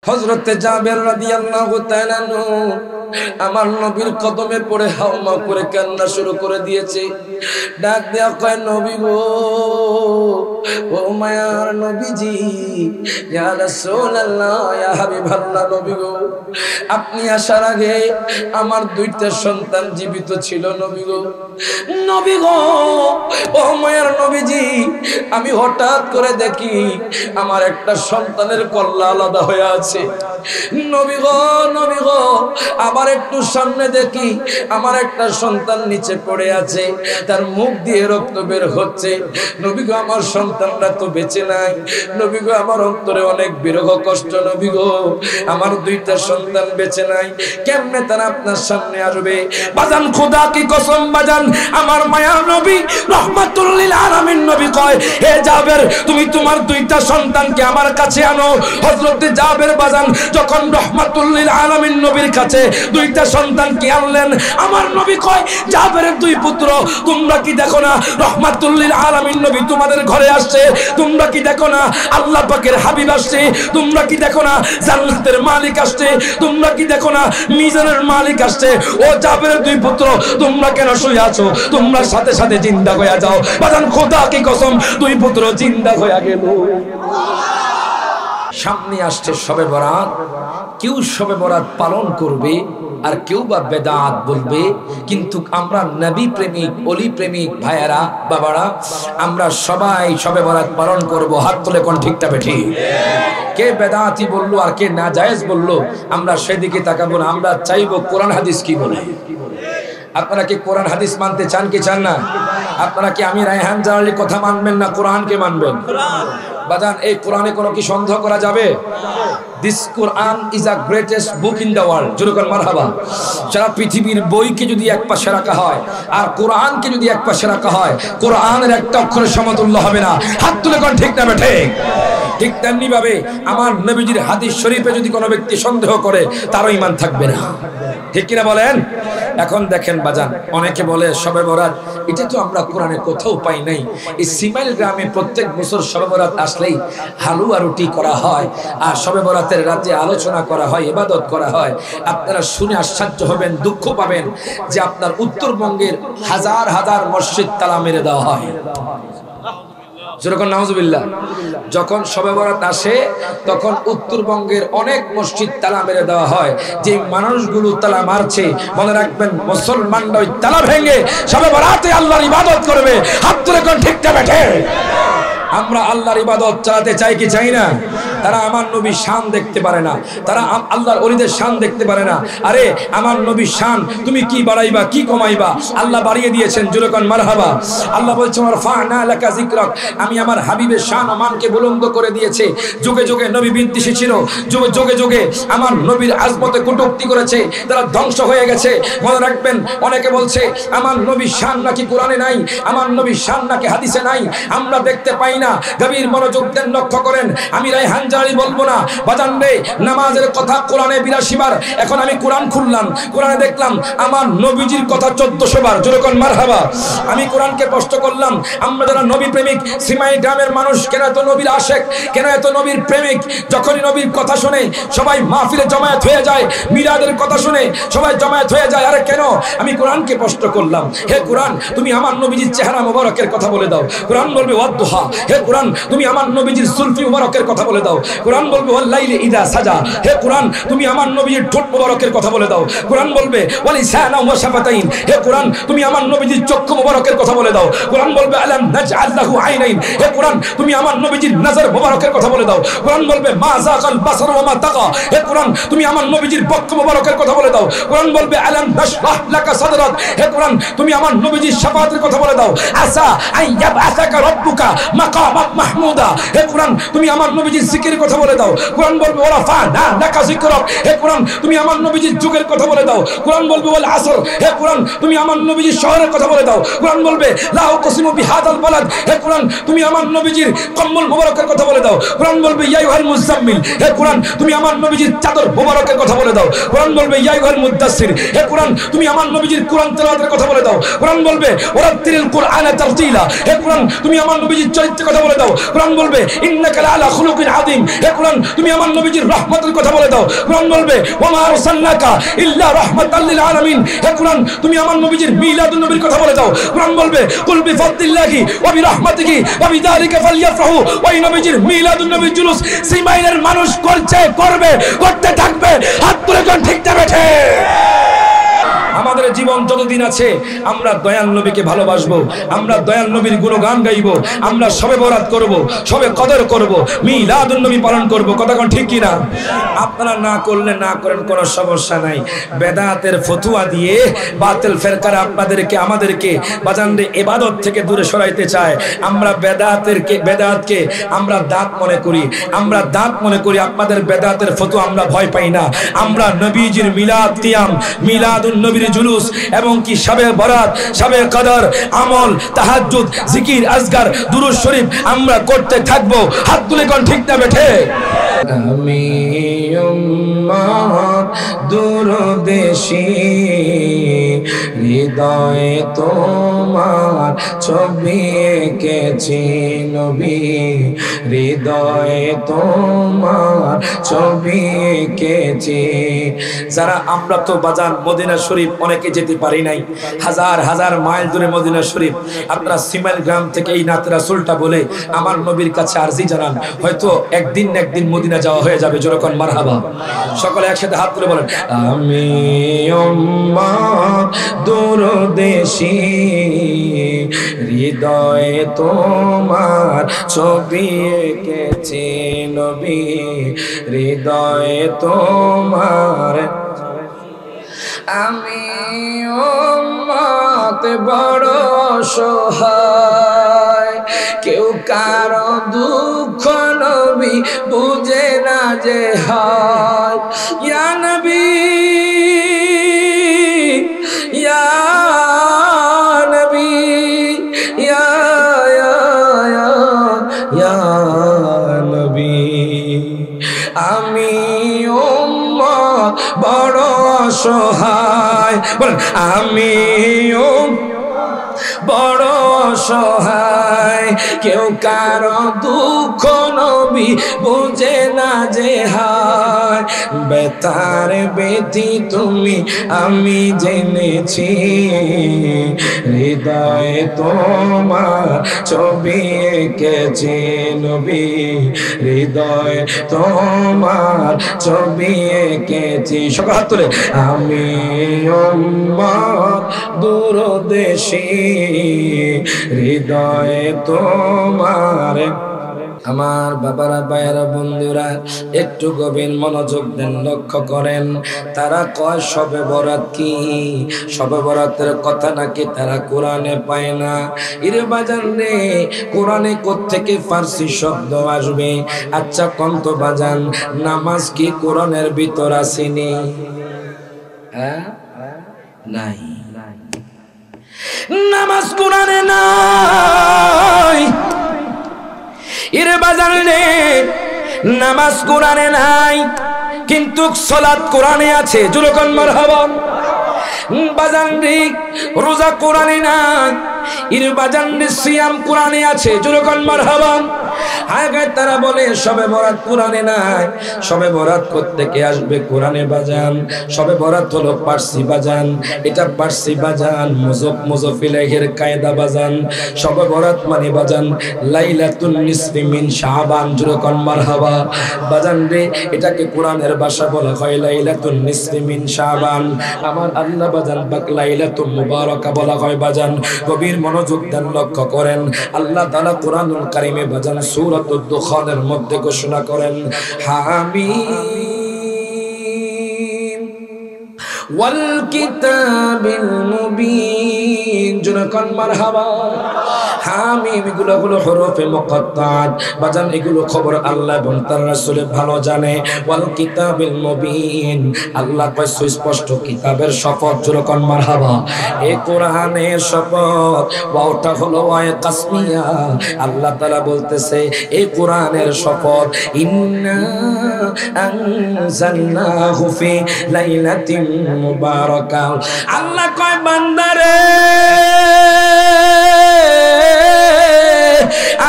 হযরতে জাবের রাদিয়াল্লাহু তাআলা আনহু আমার নবীর কদমে পড়ে হাওমা করে কান্না শুরু করে দিয়েছে। ডাক দেয়া কয়, নবী গো, ও মায়ার নবীজি, ইয়া রাসূলুল্লাহ, ইয়া হাবিবাল্লাহ, নবী গো, আপনি আসার আগে আমার দুইটা সন্তান জীবিত ছিল। নবী গো, নবী গো, ও মায়ার নবীজি, আমি হঠাৎ করে দেখি আমার একটা সন্তানের কল্লা আলাদা হয়ে আছে। নবী গো, নবী গো, আবার একটু সামনে দেখি আমার একটা সন্তান নিচে পড়ে আছে, তার মুখ দিয়ে রক্ত বের হচ্ছে। নবী গো, আমার সন্তানরা তো বেঁচে নাই। নবী গো, আমার অন্তরে অনেক বিরহ কষ্ট। নবী গো, আমার দুইটা সন্তান বেঁচে নাই, কেমনে তারা আপনার সামনে আসবে? বাজান, খোদা কি কসম বাজান, আমার মায়ার নবী রহমাতুল লিল আলামিন নবী কয়, হে জাবের, তুমি তোমার দুইটা সন্তানকে আমার কাছে আনো। হযরতে জাবের বাজান যখন রহমাতুল লিল আলামিন নবীর কাছে দুইটা সন্তানকে আনলেন, আমার নবী কয়, জাবেরের দুই পুত্র, তোমরা কি দেখো না রহমাতুল লিল আলামিন নবী তোমাদের ঘরে আসছে? তোমরা কি দেখো না আল্লাহ পাকের হাবিব আসছে? তোমরা কি দেখো না জান্নাতের মালিক আসছে? তোমরা কি দেখো না মিজানের মালিক আসছে? ও জাবেরের দুই পুত্র, তোমরা কেন শুয়ে আছো? তোমরা সাথে সাথে জিন্দা হয়ে যাও। বাজান, খোদা কি কসম, দুই পুত্র জিন্দা হয়ে গেল। সামনে আসছে শবে বরাত। কেউ শবে বরাত পালন করবে আর কেউ বা বেদাত বলবে, কিন্তু আমরা নবী প্রেমিক, অলি প্রেমিক ভাইয়েরা, বাবারা, আমরা সবাই শবে বরাত পালন করব। হাত তুলে কোন ঠিকটা বেঠি? কে বেদাতি বললো আর কে নাজায়েজ বললো, আমরা সেদিকে তাকাবো না। আমরা চাইবো কোরআন হাদিস কি বলে। আপনারা কি কোরআন হাদিস মানতে চান কি চান না? আপনারা কি আমি রায়হান জালালির কথা মানবেন না কোরআনকে মানবেন? বাজান, এই কোরআনে কোনো কি সন্দেহ করা যাবে? This Quran is a greatest book in the world. জোরকান মারহাবা। সারা পৃথিবীর বইকে যদি এক পাশে রাখা হয় আর কোরআনকে যদি এক পাশে রাখা হয়, কোরআনের একটা অক্ষরের সমতুল্য হবে না। হাত তুলে কোন ঠিক না বেঠে? ঠিক তেমনি ভাবে আমার নবীজির হাদিস শরীফে যদি কোনো ব্যক্তি সন্দেহ করে, তারও ঈমান থাকবে না। ঠিক কিনা বলেন? এখন দেখেন বাজান, অনেকে বলে শবে বরাত, এটা তো আমরা কোরআনে কোথাও পাই নাই। এই সিমাইল গ্রামে প্রত্যেক বছর শবে বরাত আসলেই হালুয়া রুটি করা হয় আর শবে বরাতের রাতে আলোচনা করা হয়, ইবাদত করা হয়। আপনারা শুনে আশ্চর্য হবেন, দুঃখ পাবেন যে আপনার উত্তরবঙ্গের হাজার হাজার মসজিদ তালা মেরে দেওয়া হয়। যেরকম নাউজুবিল্লাহ, যখন শবে বরাত আসে তখন উত্তরবঙ্গের অনেক মসজিদ তালা মেরে দেওয়া হয়। যে মানুষগুলো তালা মারছে, মনে রাখবেন, মুসলমানরা ওই তালা ভেঙে শবে বরাতে আল্লাহর ইবাদত করবে। হাত তুলে কোন ঠিকটা বেঠে? আমরা আল্লাহর ইবাদত চালাতে চাই কি চাই না? তারা আমার নবীর শান দেখতে পারে না, তারা আল্লাহর ওলিদের শান দেখতে পারে না। আরে আমার নবীর শান তুমি কি বাড়াইবা, কি কমাইবা? আল্লাহ বাড়িয়ে দিয়েছেন। জোরকান মারহাবা। আল্লাহ বলছে, রাফা'না লাকা যিকরাক, আমি আমার হাবিবের শান ও মানকে বুলন্দ করে দিয়েছে। যুগে যুগে নবী বিদ্বেষী ছিল, যুগে যুগে আমার নবীর আজমতে কটূক্তি করেছে, তারা ধ্বংস হয়ে গেছে। মনে রাখবেন, অনেকে বলছে আমার নবীর শান নাকি কোরআনে নাই, আমার নবীর শান নাকি হাদিসে নাই, আমরা দেখতে পাই না। গভীর মনোযোগ দেন, লক্ষ্য করেন। আমি রায়হান জালালি বলবো না বাজান রে, নামাজের কথা কোরআনে 82 বার। এখন আমি কোরআন খুললাম, কোরআনে দেখলাম আমার নবীজির কথা 1400 বার। যেরকম মারহাবা। আমি কোরআনকে প্রশ্ন করলাম, আমরা যারা নবী প্রেমিক, সিমাই গ্রামের মানুষ কেন এত নবীর আশেক, কেন এত নবীর প্রেমিক? যখনই নবীর কথা শুনে সবাই মাহফিলে জমায়েত হয়ে যায়, মিলাদের কথা শুনে সবাই জমায়েত হয়ে যায়। আরে কেন? আমি কোরআনকে প্রশ্ন করলাম, হে কোরআন, তুমি আমার নবীজির চেহারা মোবারকের কথা বলে দাও। কোরআন বলবে ওয়াদ্দুহা। হে কোরআন, তুমি আমার নবীজির সুলফি মুবারকের কথা বলে দাও। কোরআন বলবে ওয়াল লাইলি ইযা সাজা। হে কোরআন, তুমি আমার নবীজির ঠোঁট মুবারকের কথা বলে দাও। কোরআন বলবে ওয়াল লিসানা ওয়া শাফাতাইন। হে কোরআন, তুমি আমার নবীজির চক্ষু মুবারকের কথা বলে দাও। কোরআন বলবে আলাম নাজআল লাহু আইনাইন। হে কোরআন, তুমি আমার নবীজির নজর মুবারকের কথা বলে দাও। কোরআন বলবে মা যাকাল বাসার ওয়া মা তাকা। হে কোরআন, তুমি আমার নবীজির বক্ষ মুবারকের কথা বলে দাও। কোরআন বলবে আলাম নাশরাহ লাকা সাদরাক। হে কোরআন, তুমি আমার নবীজির শাফাআতের কথা বলে দাও। আসা আইয়াবআসাকা রাব্বুকা মাকামাত মাহমুদা। হে কোরআন, তুমি আমার নবীজির জিকিরের কথা বলে দাও। কোরআন বলবে ওয়ারাফা'না লাকা যিকরাক। হে কোরআন, তুমি আমার নবীজির যুগের কথা বলে দাও। কোরআন বলবে ওয়াল আসর। হে কোরআন, তুমি আমার নবীজির শহরের কথা বলে দাও। কোরআন বলবে লা উকসিমু বিহাদাল বালাদ। হে কোরআন, তুমি আমার নবীজির কম্বল মুবারকের কথা বলে দাও। কোরআন বলবে ইয়া আইয়ুহাল মুযাম্মিল। হে কোরআন, তুমি আমার নবীজির চাদর মুবারকের কথা বলে দাও। কোরআন বলবে ইয়া আইয়ুহাল মুদাসসির। হে কোরআন, তুমি আমার নবীজির কোরআন তেলাওয়াতের কথা বলে দাও। কোরআন বলবে ওয়ারাত্তিলিল কুরআনা তারতিলা। হে কোরআন, তুমি আমার নবীজির চরিত্রের কথা বলে দাও। কোরআন বলবে ইন্নাকা লাআলা খুলুকিন আযীম। কারীম, হে কোরআন তুমি আমার নবীজির রহমতের কথা বলে দাও। কোরআন বলবে ওয়া মা আরসালনাকা ইল্লা রাহমাতাল লিল আলামিন, হে কোরআন তুমি আমার নবীজির মিলাদুন নবীর কথা বলে দাও। কোরআন বলবে কুল বিফাদলিল্লাহি ওয়া বিরাহমাতিহি ওয়া বিযালিকা ফালইফরাহু, ওই নবীজির মিলাদুন নবীর জুলুস সিমাইলের মানুষ করছে, করবে, করতে থাকবে। হাত তুলে কোন ঠিক না বেঠে? আমাদের জীবন যতদিন আছে আমরা দয়াল নবীকে ভালোবাসবো, আমরা দয়াল নবীর গুণগান গাইবো, আমরা শবে বরাত করব, শবে কদর করব, মিলাদুন নবী পালন করব। কথা কোন ঠিক কি না? আপনারা না করলে না করেন, কোনো সমস্যা নাই। বেদাতের ফতুয়া দিয়ে বাতিল ফেরকারা আপনাদেরকে আমাদেরকে বাজানরে ইবাদত থেকে দূরে সরাইতে চায়। আমরা বেদাতকে আমরা দাঁত মনে করি, আমরা দাঁত মনে করি। আপনাদের বেদাতের ফতুয়া আমরা ভয় পাই না। আমরা নবীজির মিলাদ কিয়াম, মিলাদুন নবীর জুলুস এবং কি শবে বরাত, শবে কদর, আমল, তাহাজ্জুদ, জিকির, আজকার, দুরূদ শরীফ আমরা করতে থাকবো। হাত তুলে কোন ঠিক না বেঠে? আমি উম্মত দূরদেশী, হৃদয়ে তোমার ছবি এঁকেছি নবী, হৃদয়ে তোমার ছবি এঁকেছি। যারা আমরা তো বাজার মদিনা শরীফ অনেকে যেতে পারি নাই, হাজার হাজার মাইল দূরে মদিনা শরীফ। আপনারা সিমাইল গ্রাম থেকে এই নাতে রাসূলটা বলে আমার নবীর কাছে আরজি জানান, হয়তো একদিন না একদিন মদিনা যাওয়া হয়ে যাবে। যেরকম মারহাবা। সকলে একসাথে হাত তুলে বলেন আমি উম্মত দূরদেশী, হৃদয়ে তোমার ছবি এঁকেছি নবী, হৃদয়ে তোমার। আমি উম্মত বড় অসহায়, কেউ কারো দুঃখ নবী বুঝে না যে হয়। ইয়া নবী, ইয়া নবী, ইয়া নবী। আমি উম্মত বড় অসহায়, বলেন আমি বড় অসহায়, কেউ কারো দুঃখ নবী বুঝে না যে হয়। বেতার বেতি তুমি আমি জেনেছি, হৃদয়ে তোমার ছবি এঁকেছি নবী, হৃদয়ে তোমার ছবি এঁকেছি। সবাই হাত তুলে আমি উম্মত দূরদেশী, হৃদয়ে তোমার। আমার বাবারা, ভাইয়েরা, বন্ধুরা একটু গভীর মনোযোগ দেন, লক্ষ্য করেন। তারা কয় শবে বরাত কি? শবে বরাতের কথা নাকি তারা কোরআনে পায় না। ইরে বাজান রে, কোরআনে কোত্থেকে ফার্সি শব্দ আসবে? আচ্ছা কন্ত বাজান, নামাজ কি কোরআনের ভিতর আসেনি? হ্যাঁ, নাই। নামাজ কোরআনে নাই। ইরে বাজান রে, নামাজ কোরআনে নাই, কিন্তু সালাত কোরআনে আছে। জুরকান মারহাবা। বাজান রে, রোজা কোরআনে নাই, ইরে বাজান রে, সিয়াম কোরআনে আছে। জুরকান মারহাবা। আগে তারা বলে শবে বরাত কোরআনে নাই। শবে বরাত কোত্থেকে আসবে? কোরআনে বাজান। শবে বরাত হলো পার্সি বাজান, এটা পার্সি বাজান, মুযফ ইলাইহির কায়দা বাজান। শবে বরাত মানে বাজান লাইলাতুন নিসফি মিন শাবান। জুরকান মারহাবা। বাজান রে, এটাকে কোরআনের ভাষা বলা হয় লাইলাতুন নিসফি মিন শাবান। আমার আল্লাহ বাজান পাক লাইলাতুল মুবারাকা বলা হয় বাজান। গভীর মনোযোগ দেন, লক্ষ্য করেন। আল্লাহ তাআলা কোরআনুল কারীমে বাজান সূরাতুদ দুখানের মধ্যে ঘোষণা করেন হামিম ওয়াল কিতাবিল মুবিন। জুরকান মারহাবা। হামিম এগুলো হলো হরফে মুকাত্তাত বাজান, এগুলো খবর আল্লাহ এবং তার রাসূল ভালো জানে। ওয়াল কিতাবিল মুবিন, আল্লাহ কয় সুস্পষ্ট কিতাবের শপথ। জুরকান মারহাবা। এই কোরআনের শপথ, ওয়াওটা হলো ওয়ায়ে কাসমিয়া। আল্লাহ তাআলা বলতেছে এই কোরআনের শপথ, ইন্না আনজালনাহু ফি লাইলাতিন মুবারাকা। আল্লাহ কয় বান্দারে,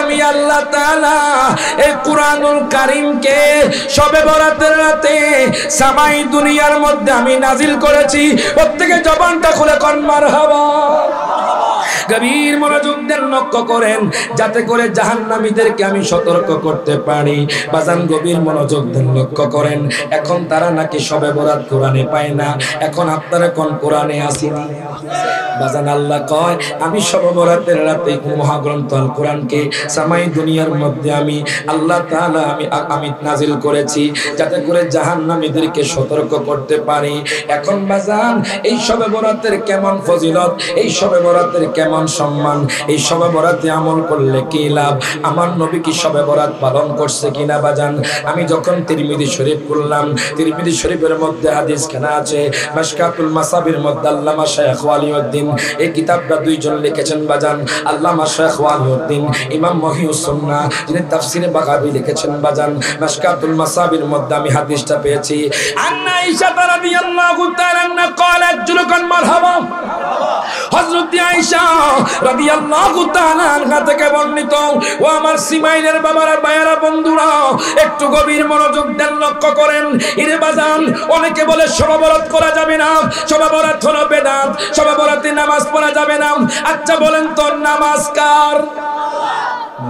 আমি আল্লাহ তাআলা এই কুরআনুল কারীমকে শবে বরাতের রাতে সামাই দুনিয়ার মধ্যে আমি নাজিল করেছি। প্রত্যেকে জবানটা খুলে কোন মারহাবা। গভীর মনোযোগ দেন, লক্ষ্য করেন যাতে করে জাহান্নামীদেরকে আমি সতর্ক করতে পারি। বাজান গভীর মনোযোগ দেন, লক্ষ্য করেন এখন তারা নাকি শবে বরাত কোরআনে পায় না, এখন আপনারা কোন কোরআনে আসেনি? বাজান আল্লাহ কয় আমি শবে বরাতের রাতে মহাগ্রন্থ আল কোরআনকে সামাই দুনিয়ার মধ্যে আমি আল্লাহ তাআলা আমি নাজিল করেছি যাতে করে জাহান্নামীদেরকে সতর্ক করতে পারি। এখন বাজান এই শবে বরাতের কেমন ফজিলত, এই শবে বরাতের কেমন সম্মান, এই শবে বরাতে আমল করলে কি লাভ, আমার নবী কি শবে বরাত পালন করছে কিনা বাজান? আমি যখন তিরমিজি শরীফ পড়লাম, তিরমিজি শরীফের মধ্যে হাদিস কেনা আছে, মাশকাতুল মাসাবির মধ্যে আল্লামা শাইখ ওয়ালিউদ্দিন এই কিতাবটা দুইজন লিখেছেন বাজান, আল্লামা শাইখ ওয়ালিউদ্দিন, ইমাম মহিউস সুন্নাহ যিনি তাফসীরে বাগাবী লিখেছেন বাজান। মাশকাতুল মাসাবির মধ্যে আমি হাদিসটা পেয়েছি, আন্না আয়েশা রাদিয়াল্লাহু তাআলা আনহা ক্বালাত জুলকান মারহাবা। হযরত আয়েশা রাদিয়াল্লাহু তাআলা আনহা থেকে বর্ণিত। ও আমার সিমাইলের বাবারা, ভাইয়ারা, বন্ধুরা, একটু গভীর মনোযোগ দেন, লক্ষ্য করেন। ইরে বাজান অনেকে বলে শবে বরাত করা যাবে না, শবে বরাত হলো বেদাত, শবে বরাতে নামাজ পড়া যাবে না। আচ্ছা বলেন তো নামাজ কার?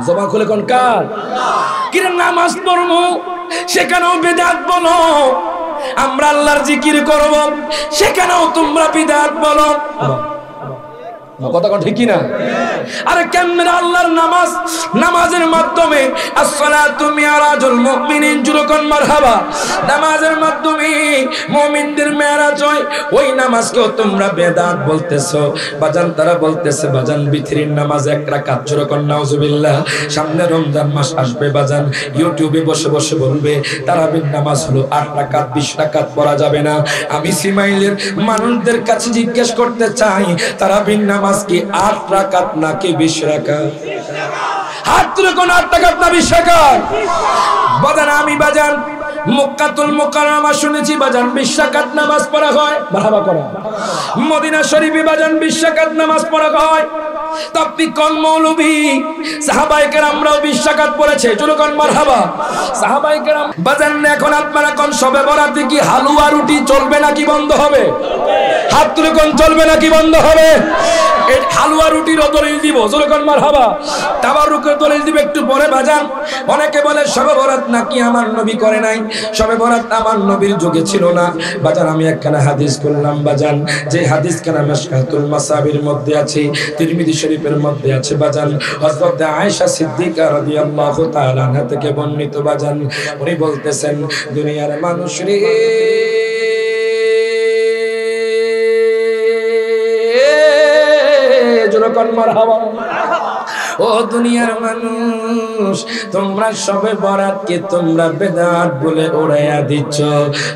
জবান খুলে কোন কার? কিরে নামাজ পড়বো সেখানেও বেদাত বলো, আমরা আল্লাহর জিকির করব সেখানেও তোমরা বিদআত বলো। কথা কোন ঠিক কি না? আরে কেমনে আল্লাহর নামাজ, নামাজের মাধ্যমে আসসালাতু মিরাজুল মুমিনিন, জুরুকান মারহাবা, নামাজের মাধ্যমে মুমিনদের মেরাজ হয়, ওই নামাজকেও তোমরা বেদাত বলতেছো বাজান। তারা বলতেছে বাজান বিথরির নামাজ এক রাকাত, জুরুকান নাউজুবিল্লাহ। সামনে রমজান মাস আসবে বাজান, ইউটিউবে বসে বসে বলবে তারাবির নামাজ হলো 8 রাকাত, 20 রাকাত পড়া যাবে না। আমি সিমাইলের মানুষদের কাছে জিজ্ঞেস করতে চাই তারাবির নামাজ কি 8 রাকাত নাকি 20 রাকাত? হাত তুলে কোন 8 রাকাত না 20 রাকাত? বাজান আমি বাজান মক্কাতুল মুকাররমা শুনেছি বাজান 20 রাকাত নামাজ পড়া হয়, মারহাবা করা। মদিনা শরীফে বাজান 20 রাকাত নামাজ পড়া হয়। তাপি কোন মৌলভী সাহাবায়ে কেরামরাও 20 রাকাত পড়েছে, জোরকান মারহাবা। সাহাবায়ে কেরাম বাজান এখন আপনারা কোন শবে বরাতে কি হালুয়া রুটি চলবে নাকি বন্ধ হবে? হাত তুলে কোন চলবে নাকি বন্ধ হবে? এই হালুয়া রুটির দলিল দিব, জোরকান মারহাবা। তাবারুকের দলিল দিব একটু পরে বাজান। অনেকে বলে শবে বরাত নাকি আমার নবী করে নাই, শবে বরাত আমার নবীর যুগে ছিল না বাজান। আমি একখানা হাদিস করলাম বাজান, যে হাদিস খানা মাশকাতুল মাসাবির মধ্যে আছে, তিরমিজি শরীফের মধ্যে আছে বাজান। হযরত আয়েশা সিদ্দিকা রাদিয়াল্লাহু তাআলা আনহা থেকে বর্ণিত বাজান, উনি বলতেছেন দুনিয়ার মানুষ রে, জোরকান মারহাবা। ও দুনিয়ার মানুষ, তোমরা শবে বরাতকে তোমরা বেদাত বলে উড়াইয়া দিচ্ছ,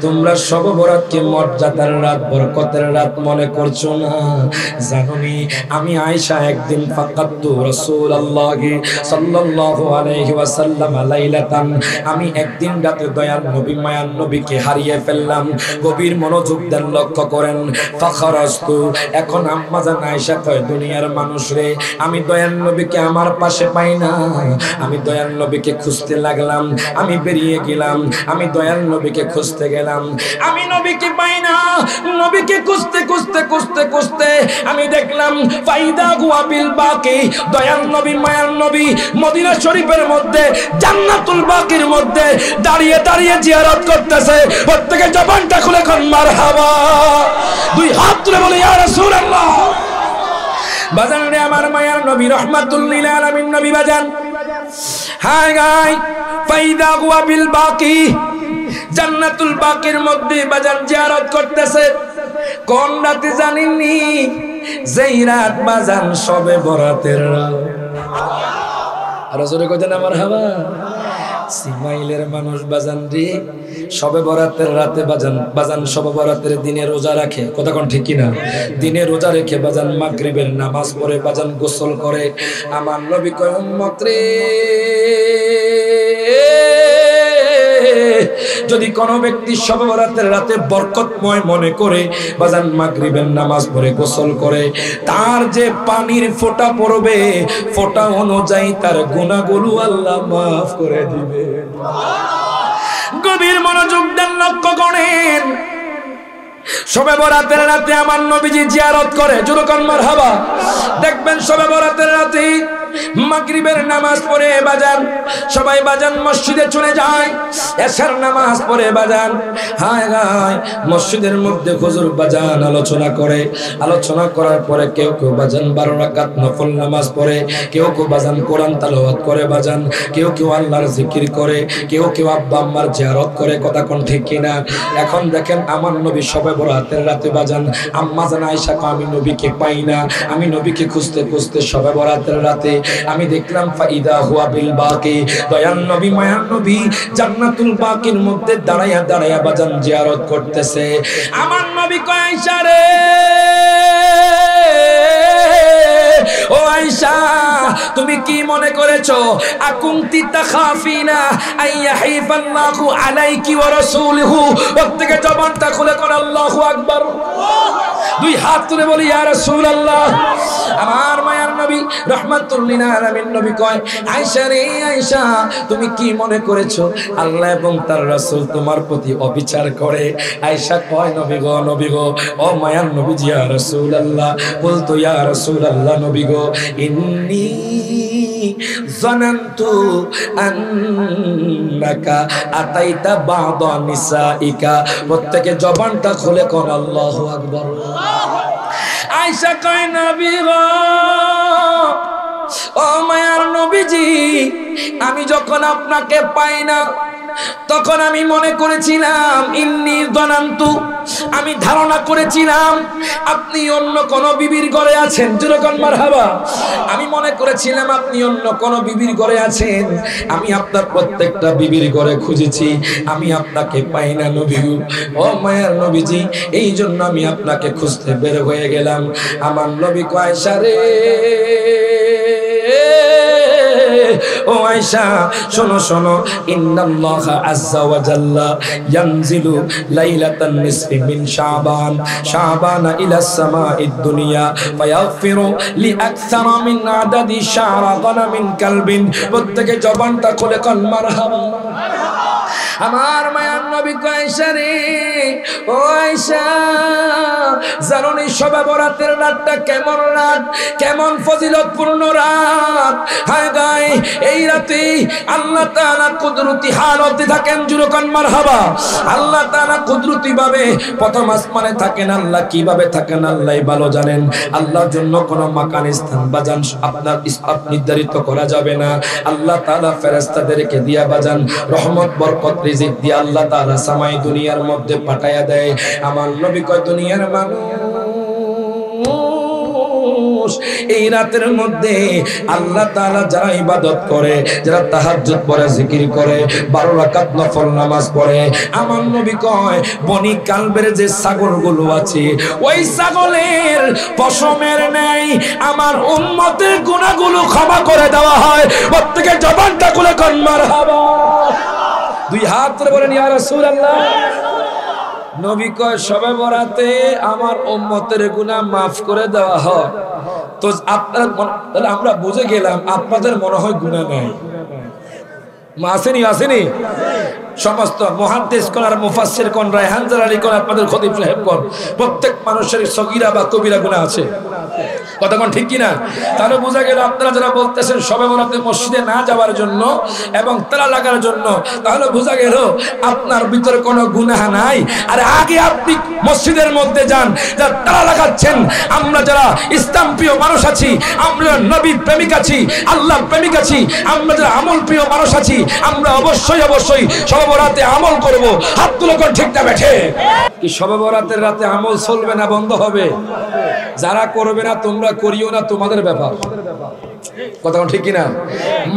তোমরা শবে বরাতকে মর্যাদার রাত, বরকতের রাত মনে করছো না। জানোনি আমি আয়েশা একদিন ফাকাতু রাসূলুল্লাহি সাল্লাল্লাহু আলাইহি ওয়াসাল্লাম লাইলাতান, আমি একদিন রাতে দয়াল নবী মায়ার নবীকে হারিয়ে ফেললাম। গভীর মনোযোগ দেন, লক্ষ্য করেন। ফাখারাস্তু, এখন আম্মা জান আয়েশা কয় দুনিয়ার মানুষ রে, আমি দয়াল নবীকে আমার পাশে পাই না, আমি দয়াল নবীকে খুঁজতে লাগলাম। আমি বেরিয়ে গেলাম, আমি দয়াল নবীকে খুঁজতে গেলাম, আমি নবীকে পাই না। নবীকে খুঁজতে খুঁজতে খুঁজতে খুঁজতে আমি দেখলাম ফাইদা গুয়া বিল বাকি, দয়াল নবী মায়ার নবী মদিনা শরীফের মধ্যে জান্নাতুল বাকির মধ্যে দাঁড়িয়ে দাঁড়িয়ে জিয়ারত করতেছে। প্রত্যেকে জবানটা খুলে কোন মারহাবা, দুই হাত তুলে বলে ইয়া রাসূলুল্লাহ। বাজান রে আমার মায়ার নবী রাহমাতুল লিল আলামিন নবী বাজান, হাই গাই ফাইদা গুয়া বিল বাকি, জান্নাতুল বাকির মধ্যে বাজান জিয়ারত করতেছে। কোন রাতে জানেননি? যেই রাত বাজান শবে বরাতের রাত। আর জোরে কইতেন আমার হাওয়া। সিমাইলের মানুষ বাজান রে, শবে বরাতের রাতে বাজান শবে বরাতের দিনে রোজা রাখে, কথা কোন ঠিক কিনা? দিনে রোজা রেখে বাজান মাগরিবের নামাজ পড়ে বাজান গোসল করে। আমার নবী কয় উম্মত রে, যদি কোনো ব্যক্তি শবে বরাতের রাতে বরকতময় মনে করে বাজান মাগরিবের নামাজ পড়ে গোসল করে, তার যে পানির ফোঁটা পড়বে ফোঁটা অনুযায়ী তার গুনাহগুলো আল্লাহ মাফ করে দিবে। গভীর মনোযোগ দেন, লক্ষ্য করেন। শবে বরাতের রাতে আমার নবীজি জিয়ারত করে, জোরে কোন মারহাবা। দেখবেন শবে বরাতের রাতে মাগরিবের নামাজ পড়ে বাজান সবাই বাজান মসজিদে চলে যায়, এশার নামাজ পড়ে বাজান হায় হায় মসজিদের মধ্যে হুজুর বাজান আলোচনা করে, আলোচনা করার পরে কেউ কেউ বাজান 12 রাকাত নফল নামাজ পড়ে, কেউ কেউ বাজান কোরআন তেলাওয়াত করে বাজান, কেউ কেউ আল্লাহর জিকির করে, কেউ কেউ আব্বা আম্মার জিয়ারত করে, কথা কোন ঠিক কিনা। এখন দেখেন আমার নবী শবে বরাতের রাতে বাজান আম্মা জান আয়েশা কয় আমি নবীকে পাই না, আমি নবীকে খুঁজতে খুঁজতে শবে বরাতের রাতে আমি দেখলাম ফাইদা হুয়া বিল বাকি, দয়ার নবী মায়ার নবী জান্নাতুল বাকির মধ্যে দাঁড়ায়া দাঁড়ায়া বাজান জিয়ারত করতেছে। আমার নবী কয় আয়েশা রে, ও আয়েশা তুমি কি মনে করেছো আকুনতি তাখাফিনা আইয়াহিফাল্লাহু আলাইকি ওয়া রাসূলুহু, প্রত্যেকে জবানটা খুলে কোন আল্লাহু আকবার, দুই হাত তুলে বলি ইয়া রাসূলুল্লাহ। আমার মায়ার নবী রাহমাতুল লিল আলামিন নবী কয় আয়েশা রে আয়েশা তুমি কি মনে করেছো আল্লাহ এবং তার রাসূল তোমার প্রতি অবিচার করে? আয়েশা কয় নবী গো ও মায়ার নবীজি ইয়া রাসূলুল্লাহ, বলতো ইয়া রাসূলুল্লাহ নবী গো ইন্নী জানান্তু আন্নাকা আতাইতা বা'দা নিসাইকা, প্রত্যেকে জবানটা খুলে কোন আল্লাহু আকবার। আয়েশা কয় নবী গো ও মায়ার নবীজি আমি যখন আপনাকে পাই না তখন আমি মনে করেছিলাম ইন্নী জানান্তু, আমি ধারণা করেছিলাম আপনি অন্য কোন বিবির ঘরে আছেন, যেরকম মারহাবা। আমি মনে করেছিলাম আপনি অন্য কোন বিবির ঘরে আছেন, আমি আপনার প্রত্যেকটা বিবির ঘরে খুঁজেছি, আমি আপনাকে পাই না নবী ও মায়ার নবীজি, এই জন্য আমি আপনাকে খুঁজতে বের হয়ে গেলাম। আমার নবী কয় আয়েশা রে ও আয়েশা শোনো শোনো, ইন্নাল্লাহা আযজা ওয়া জাল্লা ইয়ানজিলু লাইলাতান নিসফি মিন শাবান শাবানা ইলাস সামাঈদ দুনিয়া ফায়াগফিরু লিআকসারা মিন আদাদি শারা গানামিন কালবিন, প্রত্যেকে জবানটা খুলে কোন মারহাবা। আমার মায়ার নবী কয় আয়েশা রে ও আয়েশা জানোনি শবে বরাতের রাতটা কেমন রাত, কেমন ফজিলতপূর্ণ রাত, হায় গায় এই রাতে আল্লাহ তাআলা কুদরতি হালতে থাকেন, জুরকান মারহাবা। আল্লাহ তাআলা কুদরতি ভাবে প্রথম আসমানে থাকেন, আল্লাহ কিভাবে থাকেন আল্লাহই ভালো জানেন। আল্লাহর জন্য কোনো মাকান স্থান বাজান আপনার নির্ধারিত করা যাবে না। আল্লাহ তাআলা ফেরেশতাদেরকে দিয়া বাজান রহমত বরকত রিজিক দিয়ে আল্লাহ তাআলা সামাই দুনিয়ার মধ্যে পাঠায়া দেয়। আমার নবী কয় দুনিয়ার মানুষ এই রাতের মধ্যে আল্লাহ তাআলা যারা ইবাদত করে, যারা তাহাজ্জুদ পড়ে, জিকির করে, 12 রাকাত নফল নামাজ পড়ে, আমার নবী কয় বনি কালবের যে ছাগলগুলো আছে ওই ছাগলের পশমের ন্যায় আমার উম্মতের গুনাহগুলো ক্ষমা করে দেওয়া হয়। প্রত্যেকের জবানটা খুলে কোন মারহাবা, দুই হাত ধরে বলেন ইয়া রাসূলুল্লাহ। নবী কয় শবে বরাতে আমার উম্মতের গুনাহ মাফ করে দেওয়া হয়। তো আপনারা তাহলে আমরা বুঝে গেলাম আপনাদের মনে হয় গুনাহ নাই, আসেনি সমস্ত মুহাদ্দিস কোন আর মুফাসসির কোন রায়হান জালালি কোন আপনাদের খতিব সাহেব কোন প্রত্যেক মানুষের সগীরা বা কবিরা গুনাহ আছে, কথা কোন ঠিক কিনা? তাহলে বোঝা গেল আপনারা যারা বলতেছেন শবে বরাতে মসজিদে না যাওয়ার জন্য এবং তালা লাগার জন্য, তাহলে বোঝা গেল আপনার ভিতরে কোনো গুনাহ নাই। আর আগে আপনি মসজিদের মধ্যে যান, যারা তালা লাগাচ্ছেন, আমরা যারা ইসলাম প্রিয় মানুষ আছি, আমরা নবী প্রেমিক আছি, আল্লাহ প্রেমিক আছি, আমরা যারা আমল প্রিয় মানুষ আছি, আমরা অবশ্যই শবে বরাতে আমল করব। হাত তুলে কোন ঠিক না বেঠে কি শবে বরাতের রাতে আমল চলবে না বন্ধ হবে? যারা করবে না তোমরা করিও না, তোমাদের ব্যাপার। কথা ঠিক কিনা?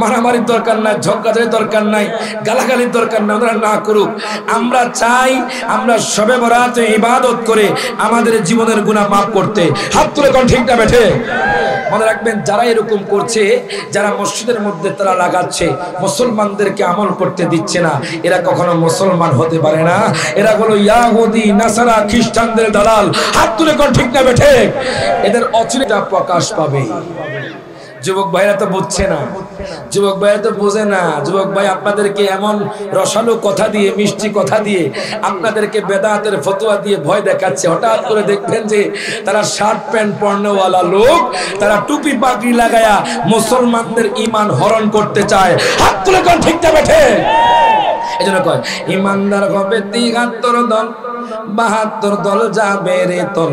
মারামারির দরকার নাই, ঝগড়াঝাটির দরকার নাই, গালাগালির দরকার নাই, ওনারা না করুক। আমরা চাই আমরা শবে বরাতে ইবাদত করে আমাদের জীবনের গুনাহ মাফ করতে। হাত তুলে কোন ঠিক না বেঠে? মনে রাখবেন, যারা এরকম করছে, যারা মসজিদের মধ্যে তারা লাগাচ্ছে, মুসলমানদেরকে আমল করতে দিচ্ছে না, এরা কখনো মুসলমান হতে পারে না। এরা হলো ইয়াহুদি, নাসারা, খ্রিস্টানদের দালাল। হাত তুলে কোন ঠিক না বেঠে? এদের অচিরেটা প্রকাশ পাবে। যুবক ভাইরা তো বুঝছে না, যুবক ভাইরা তো বোঝে না। যুবক ভাই আপনাদেরকে এমন রসালো কথা দিয়ে, মিষ্টি কথা দিয়ে, আপনাদেরকে বেদাতের ফতোয়া দিয়ে ভয় দেখাচ্ছে। হঠাৎ করে দেখবেন যে তারা শার্ট প্যান্ট পরনেওয়ালা লোক, তারা টুপি পাগড়ি লাগায়া মুসলমানদের ঈমান হরণ করতে চায়। হাত তুলে কোন ঠিক না বেঠে? এজন্য কয় ইমানদার হবে ৭৩ দল, ৭২ দল যাবে রে তল।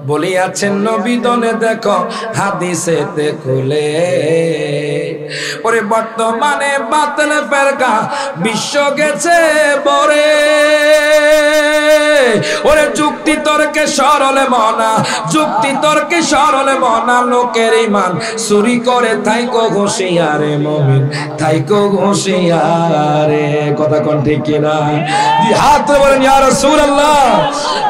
বলিয়াছেন নবী দলে দেখো হাদিসেতে খুলে। ওরে বর্তমানে বাতিল ফেরকা বিশ্ব গেছে বরে। ওরে যুক্তি তর্কে সরলে মনা, যুক্তি তর্কে সরলে মনা, লোকের ঈমান চুরি করে থাইকো হুঁশিয়ারে মুমিন, থাইকো হুঁশিয়ারে। কথা কোন ঠিক কিনা? হাত বলেন ইয়া রাসূলুল্লাহ।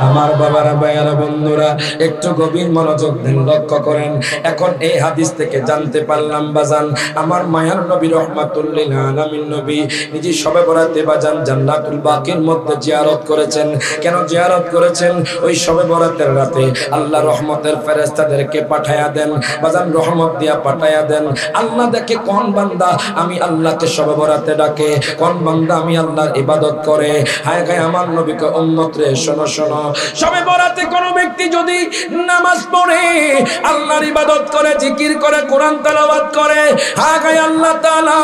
আমার বাবারা, ভাইয়ারা, বন্ধুরা, একটু গভীর মনোযোগ দেন, লক্ষ্য করেন। এখন এই হাদিস থেকে জানতে পারলাম বাজান, আমার মায়ার নবী রহমাতুল লিল আলামিন নবী নিজে শবে বরাতে বাজান জান্নাতুল বাকির মধ্যে জিয়ারত করেছেন। কেন জিয়ারত করেছেন? ওই শবে বরাতের রাতে আল্লাহ রহমতের ফেরেশতাদেরকে পাঠায়া দেন বাজান, রহমত দিয়া পাঠায়া দেন। আল্লাহ দেখে কোন বান্দা আমি আল্লাহকে শবে বরাতে ডাকে, কোন বান্দা আমি আল্লাহর ইবাদত করে। হায় গায় আমার নবীকে উম্মত রে, শোনো শোনো, শবে বরাতে কোন ব্যক্তি যদি নামাজ পড়ে, আল্লাহর ইবাদত করে, জিকির করে, কোরআন তেলাওয়াত করে, হায় গায় আল্লাহ তাআলা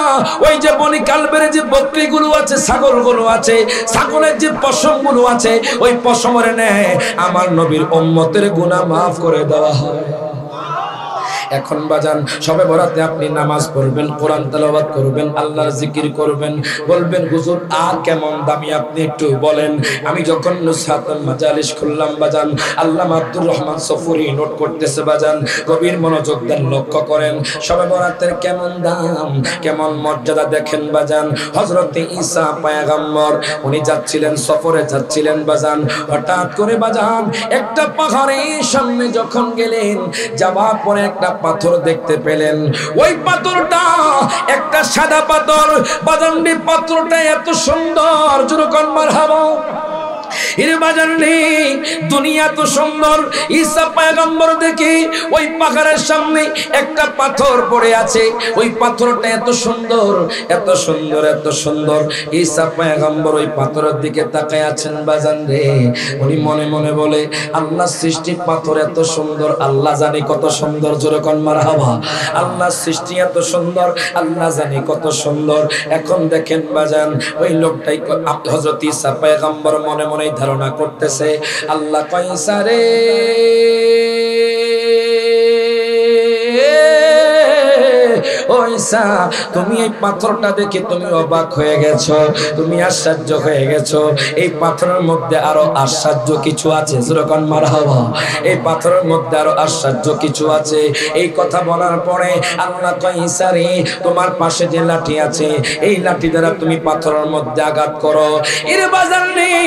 ওই যে বনি কালবের যে বকরিগুলো আছে, ছাগলগুলো আছে, ছাগলের যে পশমগুলো আছে, ওই পশমের নেয় আমার নবীর উম্মতের গুনাহ মাফ করে দেওয়া হয়। এখন বাজান শবে বরাতে আপনি নামাজ পড়বেন, কোরআন তেলাওয়াত করবেন, আল্লাহর জিকির করবেন, বলবেন হুজুর আর কেমন দামি আপনি একটু বলেন। আমি যখন নুসরাতুল মাজালিস খুললাম বাজান, আল্লামা আব্দুর রহমান সফুরি নোট করতেছে বাজান, গভীর মনোযোগ দেন, লক্ষ্য করেন শবে বরাতের কেমন দাম, কেমন মর্যাদা দেখেন বাজান। হযরত ঈসা পয়গম্বর উনি যাচ্ছিলেন, সফরে যাচ্ছিলেন বাজান, হঠাৎ করে বাজান একটা পাহাড়ের সামনে যখন গেলেন, যাওয়ার পরে একটা পাথর দেখতে পেলেন। ওই পাথরটা একটা সাদা পাথর বাজান, পাথরটা এত সুন্দর, জোরে মারহাবা। এর বাজার নেই, দুনিয়া তো সুন্দর। ঈসা পয়গম্বর দেখে ওই পাহাড়ের সামনে একটা পাথর পড়ে আছে, ওই পাথরটা এত সুন্দর, এত সুন্দর, এত সুন্দর। ঈসা পয়গম্বর ওই পাথরের দিকে তাকায় আছেন বাজান রে। উনি মনে মনে বলে আল্লাহ সৃষ্টি পাথর এত সুন্দর, আল্লাহ জানে কত সুন্দর, জোরে কোন মারহাবা। আল্লাহ সৃষ্টি এত সুন্দর, আল্লাহ জানে কত সুন্দর। এখন দেখেন বাজান ওই লোকটাই হযরত ঈসা পয়গম্বর মনে মনে ধারণা করতেছে, আল্লাহ কইসা রে ঈসা, তুমি এই পাথরটা দেখে তুমি অবাক হয়ে গেছো, তুমি আশ্চর্য হয়ে গেছো। এই পাথরের মধ্যে আরো আশ্চর্য কিছু আছে, যেরকম মারহাবা। এই পাথরের মধ্যে আরো আশ্চর্য কিছু আছে। এই কথা বলার পরে আল্লাহ কয় ঈসা রে, তোমার পাশে যে লাঠি আছে, এই লাঠি দ্বারা তুমি পাথরের মধ্যে আঘাত করো। এর বাজার নেই,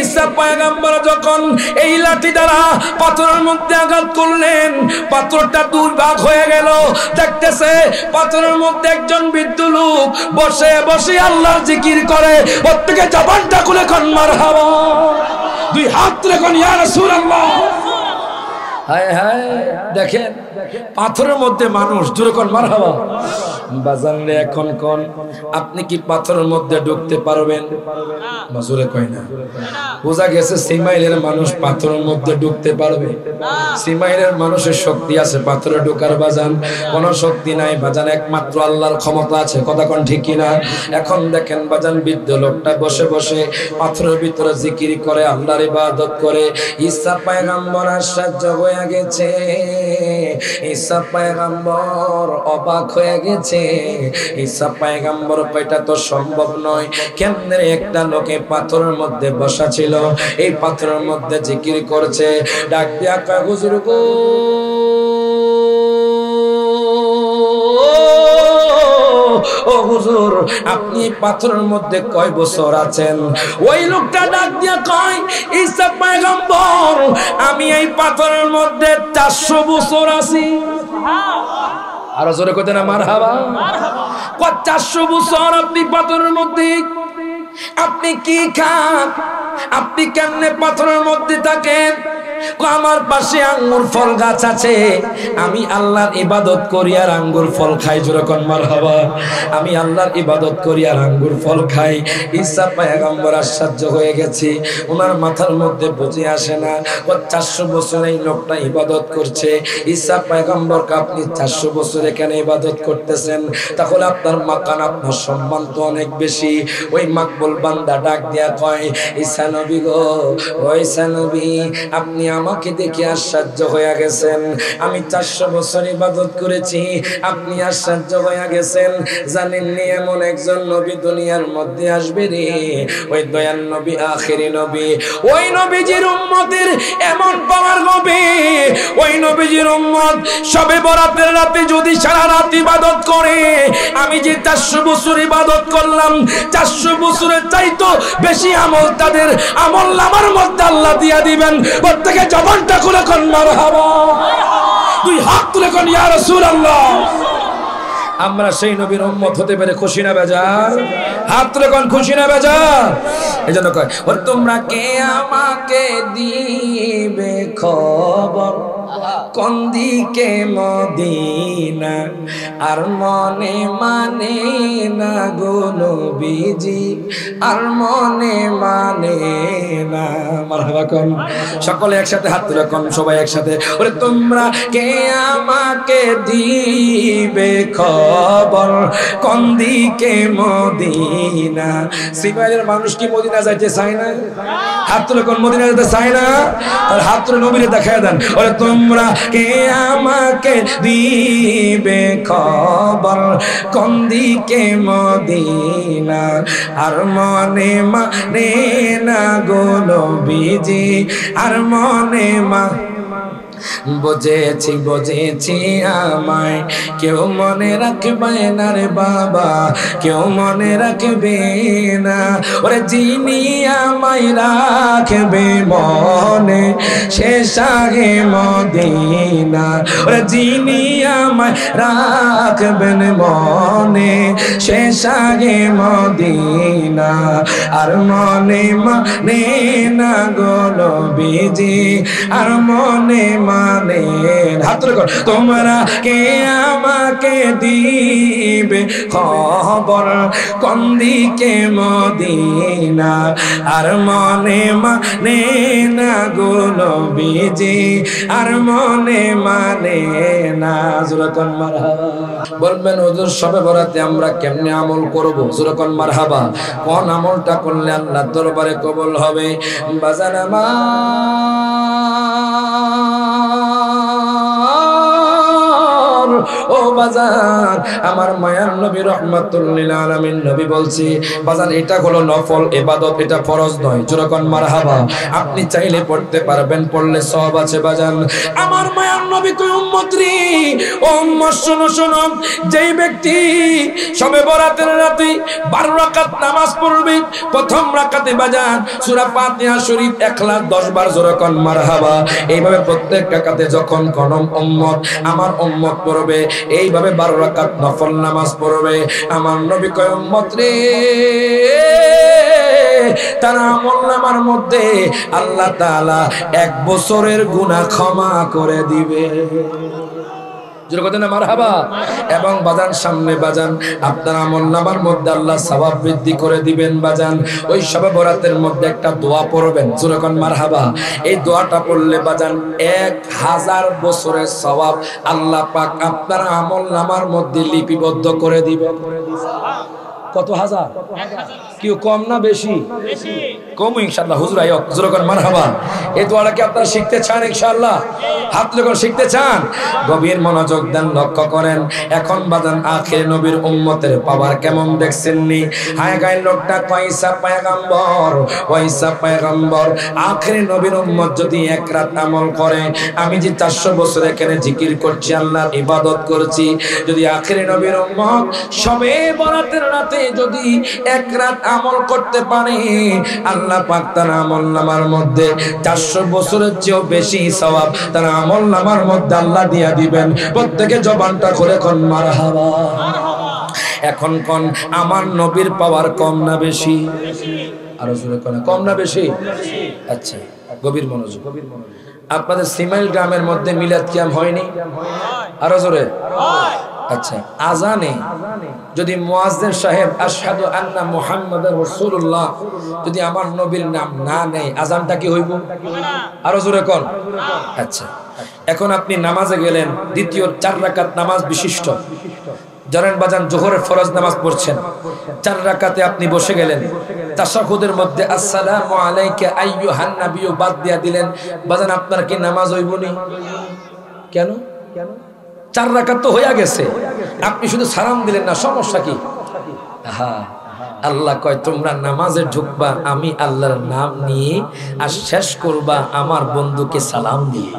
ঈসা পয়গম্বর যখন এই লাঠি দ্বারা পাথরের মধ্যে আঘাত করলেন, পাথরটা দুর্ভাগ হয়ে গেল। দেখতেছে পাথরের মধ্যে একজন বৃদ্ধ লোক বসে বসে আল্লাহর জিকির করে। প্রত্যেকে জবানটা খুলে কোন মারহাবা, দুই হাত তুলে কোন ইয়া রাসূলুল্লাহ। হায় হায়, দেখেন পাথরের মধ্যে মানুষ, জোরে কোন মারহাবা। বাজান রে, এখন কোন আপনি কি পাথরের মধ্যে ঢুকতে পারবেন? জোরে কয় না। বোঝা গেছে সিমাইলের মানুষ পাথরের মধ্যে ঢুকতে পারবে। সিমাইলের মানুষের শক্তি আছে, পাথরে ঢোকার বাজান কোন শক্তি নাই বাজান, একমাত্র আল্লাহর ক্ষমতা আছে। কথা কোন ঠিক কিনা? এখন দেখেন বাজান বৃদ্ধ লোকটা বসে বসে পাথরের ভিতরে জিকির করে, আল্লাহর ইবাদত করে। ঈসা পয়গম্বর আশ্চর্য হয়ে গেছে, ঈসা পয়গম্বর অবাক হয়ে গেছে। ঈসা পয়গম্বর কয়টা তো সম্ভব নয়, কেমনে একটা লোকে পাথরের মধ্যে বসা ছিল, এই পাথরের মধ্যে জিকির করছে, ডাক দিয়া কয় হুজুর গো, ও হুজুর আপনি পাথরের মধ্যে কয় বছর আছেন? ওই লোকটা ডাক দিয়া কয়, ঈসা পয়গম্বর আমি এই পাথরের মধ্যে 400 বছর আছি। আরো জোরে কইতে না মারহাবা। 400 বছর আপনি পাথরের মধ্যে, আপনি কি খান? আপনি কেমনে পাথরের মধ্যে থাকেন? আমার পাশে আঙ্গুর ফল গাছ আছে, আমি আল্লাহর ইবাদত করি আর আঙ্গুর ফল খাই। যেরকম মারহাবা। আমি আল্লাহর ইবাদত করি আর আঙ্গুর ফল খাই। ঈসা পয়গম্বর আশ্চর্য হয়ে গেছে, ওনার মাথার মধ্যে বুঝে আসে না 400 বছর এই লোকটা ইবাদত করছে। ঈসা পয়গম্বরকে আপনি 400 বছর এখানে ইবাদত করতেছেন, তাহলে আপনার মাকান আপনার সম্মান তো অনেক বেশি। ওই মাকবুল বান্দা ডাক দিয়া কয়, ঈসা নবী গো, ও ঈসা নবী আপনি আমাকে দেখে আশ্চর্য হয়ে গেছেন। আমি 400 বছর ইবাদত করেছি, আপনি আশ্চর্য হয়ে গেছেন। জানেননি এমন একজন নবী দুনিয়ার মধ্যে আসবে রে, ওই দয়াল নবী, আখেরি নবী। ওই নবীজির উম্মতের এমন পাওয়ার হবে, ওই নবীজির উম্মত শবে বরাতের রাতে যদি সারা রাত ইবাদত করে, আমি যে 400 বছর ইবাদত করলাম, 400 বছরের চাইতো বেশি আমল তাদের আমল নামার মধ্যে আল্লাহ দিয়া দিবেন। প্রত্যেকে জবানটা খুলে কোন মারহাবা, দুই হাত তুলে কোন ইয়া রাসূলুল্লাহ। আমরা সেই নবীর উম্মত হতে পেরে খুশি না বেজার? হাত তুলে কোন খুশি না বেজার? এজন্য কয়, ও তোমরা কে আমাকে দিবে খবর কোন দিকে মদিনা, আর মনে মানে না গো নবীজি, আর মনে মানে না। মারহাবা কোন, সকলে একসাথে হাত তুলে কোন, সবাই একসাথে। ওরে তোমরা কে আমাকে দিবে খবর কোন দিকে মদিনা। সিপাহীর মানুষ কি মদিনা যাইতে চায় না? হাত তুলে কোন মদিনা যেতে চায় না? আর হাত তুলে নবীরে দেখায় দেন। ওরে তোমরা কে আমাকে দিবে খবর কোন দিকে মদিনা, আর মনে মানে না গো নবীজি, আর মনে বুঝেছি বুঝেছি আমায় কেউ মনে রাখবে না রে বাবা, কেউ মনে রাখবে না। ওরে যিনি আমায় রাখবে মনে, শেষ আগে মদিনা। ওরে যিনি আমায় রাখবেন মনে, শেষ আগে মদিনা, আর মনে মানে না গো নবীজি, আর মনে মানে। হাত তুলে কর, তোমরা কে আমাকে দিবে খবর কোন দিকে মদিনা, আর মনে মানে না গো নবীজি, আর মনে মানে না। যুরকন মারহাবা বলবেন, হুজুর শবে বরাতে আমরা কেমনে আমল করব? যুরকন মারহাবা। কোন আমলটা করলে আল্লাহর দরবারে কবুল হবে? বাজান ও বাজার, আমার মায়ার নবী রহমাতুল লিল আলামিন নবী বলছি, বাজার এটা হলো নফল ইবাদত, এটা ফরজ নয়। যেরকম মারহাবা। আপনি চাইলে পড়তে পারবেন, পড়লে সওয়াব আছে বাজান। আমার মায়ার নবী কই উম্মত রে, ও উম্মত শোনো শোনো, যেই ব্যক্তি শবে বরাতের রাতে 12 রাকাত নামাজ পড়বে, প্রথম রাকাতে বাজান সূরা ফাতিহা শরীফ ইখলাস 10 বার। যেরকম মারহাবা। এইভাবে প্রত্যেক রাকাতে যখন কোন উম্মত আমার উম্মত পড়বে, এইভাবে 12 রাকাত নফল নামাজ পড়বে, আমার নবী কয় উম্মত রে, তার আমলনামার মধ্যে আল্লাহ তাআলা 1 বছরের গুনাহ ক্ষমা করে দিবে। মারহাবা। এবং বাজান সামনে বাজান আপনার আমলনামার মধ্যে আল্লাহ সওয়াব বৃদ্ধি করে দিবেন বাজান। ওই শবে বরাতের মধ্যে একটা দোয়া পড়বেন, যেরকম মারহাবা। এই দোয়াটা পড়লে বাজান 1000 বছরের সওয়াব আল্লাহ পাক আপনার আমলনামার মধ্যে লিপিবদ্ধ করে দিবেন। কত হাজার? কেউ কম না বেশি? কম ইনশাআল্লাহ। হুজুর আইয়ক জোরকন মারহাবা। এই দোয়াটা কি আপনারা শিখতে চান ইনশাআল্লাহ? হাত যখন শিখতে চান গভীর মনোযোগ দেন, লক্ষ্য করেন। এখন বাজান আখির নবীর উম্মতের পাওয়ার কেমন দেখছেননি? হায় গায় লোকটা কয়সা পয়গম্বর, কয়সা পয়গম্বর। আখির নবীর উম্মত যদি এক রাত আমল করে, আমি যে 400 বছর এখানে জিকির করছি, আল্লাহর ইবাদত করছি, যদি আখির নবীর উম্মত সবে বরাতের রাতে যদি এক রাত আমল করতে পারে, আল্লাহ পাক তার আমলনামার মধ্যে 400 বছরের চেয়েও বেশি সওয়াব তার আমলনামার মধ্যে আল্লাহ দিয়া দিবেন। প্রত্যেকে জবানটা খুলে কোন মারহাবা। এখন কোন আমার নবীর পাওয়ার কম না বেশি? আরো জোরে কোন কম না বেশি? আচ্ছা, গভীর মনোযোগ। আপনাদের সিমাইল গ্রামের মধ্যে মিলাদ কিয়াম হয়নি? আরো জোরে। আচ্ছা, আজানে যদি মুয়াজ্জিন সাহেব আশহাদু আন্না মুহাম্মাদার রাসূলুল্লাহ যদি আমার নবীর নাম না নেয়, আজানটা কি হইব? আরো জোরে কোন। আচ্ছা, এখন আপনি নামাজে গেলেন, দ্বিতীয় 4 রাকাত নামাজ বিশিষ্ট জানেন বাজান, জোহরের ফরজ নামাজ পড়ছেন, 4 রাকাতে আপনি বসে গেলেন, তাশাহুদের মধ্যে আসসালামু আলাইকা আইয়ুহান নাবিয়্যু বাদ দিয়া দিলেন, বাজান আপনার কি নামাজ হইবনি? কেন? 4 রাকাত তো হইয়া গেছে, আপনি শুধু সালাম দিলেন না, সমস্যা কি? হ্যাঁ, আল্লাহ কয় তোমরা নামাজে ঢুকবা আমি আল্লাহর নাম নিয়ে, আর শেষ করবা আমার বন্ধুকে সালাম দিয়ে।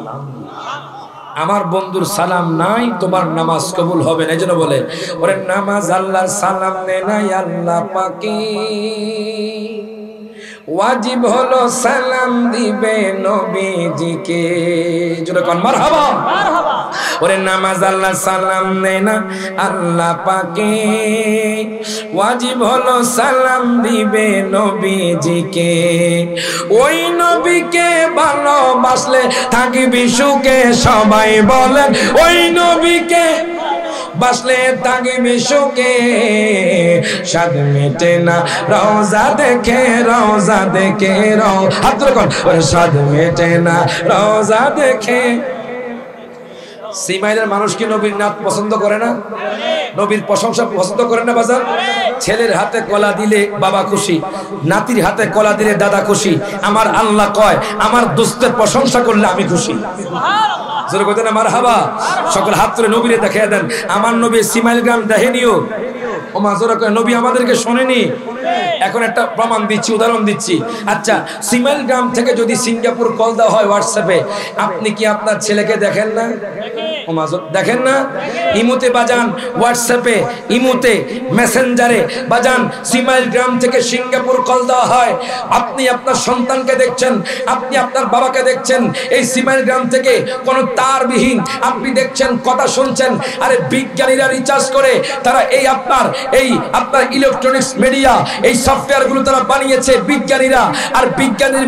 আমার বন্ধুর সালাম নাই, তোমার নামাজ কবুল হবে না। এজন্য বলে ওরে নামাজ আল্লাহর সালাম নেয় নাই আল্লাহ পাকে, ওয়াজিব হলো সালাম দিবে নবীজিকে। জোরে কোন মারহাবা। ওরে নামাজ আল্লাহ সালাম নেয় না আল্লাহ পাকে, ওয়াজিব হলো সালাম দিবে নবীজিকে। ওই নবীকে ভালোবাসলে থাকবি সুখে, সবাই বলেন ওই নবীকে বাসলে থাকবি সুখে। স্বাদ মেটে না রওজা দেখে, রওজা দেখে হাত ধরে কোন ওরে স্বাদ মেটে না রওজা দেখে। সিমাইলের মানুষ কি নবীর নাত পছন্দ করে না? নবীর প্রশংসা পছন্দ করে না বাজার? ছেলের হাতে কলা দিলে বাবা খুশি, নাতির হাতে কলা দিলে দাদা খুশি। আমার আল্লাহ কয় আমার দোস্তের প্রশংসা করলে আমি খুশি। জোরে কইতে না মারহাবা। সকল হাত তুলে নবীরে দেখিয়ে দেন, আমার নবী সিমাইল গ্রাম দেখেনিও। ও মা জোরে কয় নবী আমাদেরকে শোনেনি। এখন একটা প্রমাণ দিচ্ছি, উদাহরণ দিচ্ছি। আচ্ছা, সিমাইল গ্রাম থেকে যদি সিঙ্গাপুর কল দেওয়া হয় হোয়াটসঅ্যাপে, আপনি কি আপনার ছেলেকে দেখেন না? ও মা দেখেন না? ইমুতে বাজান, হোয়াটসঅ্যাপে, ইমুতে, মেসেঞ্জারে বাজান, সিমাইল গ্রাম থেকে সিঙ্গাপুর কল দেওয়া হয়, আপনি আপনার সন্তানকে দেখছেন, আপনি আপনার বাবাকে দেখছেন। এই সিমাইল গ্রাম থেকে কোনো তারবিহীন আপনি দেখছেন, কথা শুনছেন। আরে বিজ্ঞানীরা রিচার্জ করে তারা এই আপনার ইলেকট্রনিক্স মিডিয়া, এই সফটওয়্যারগুলো তারা বানিয়েছে বিজ্ঞানীরা। আর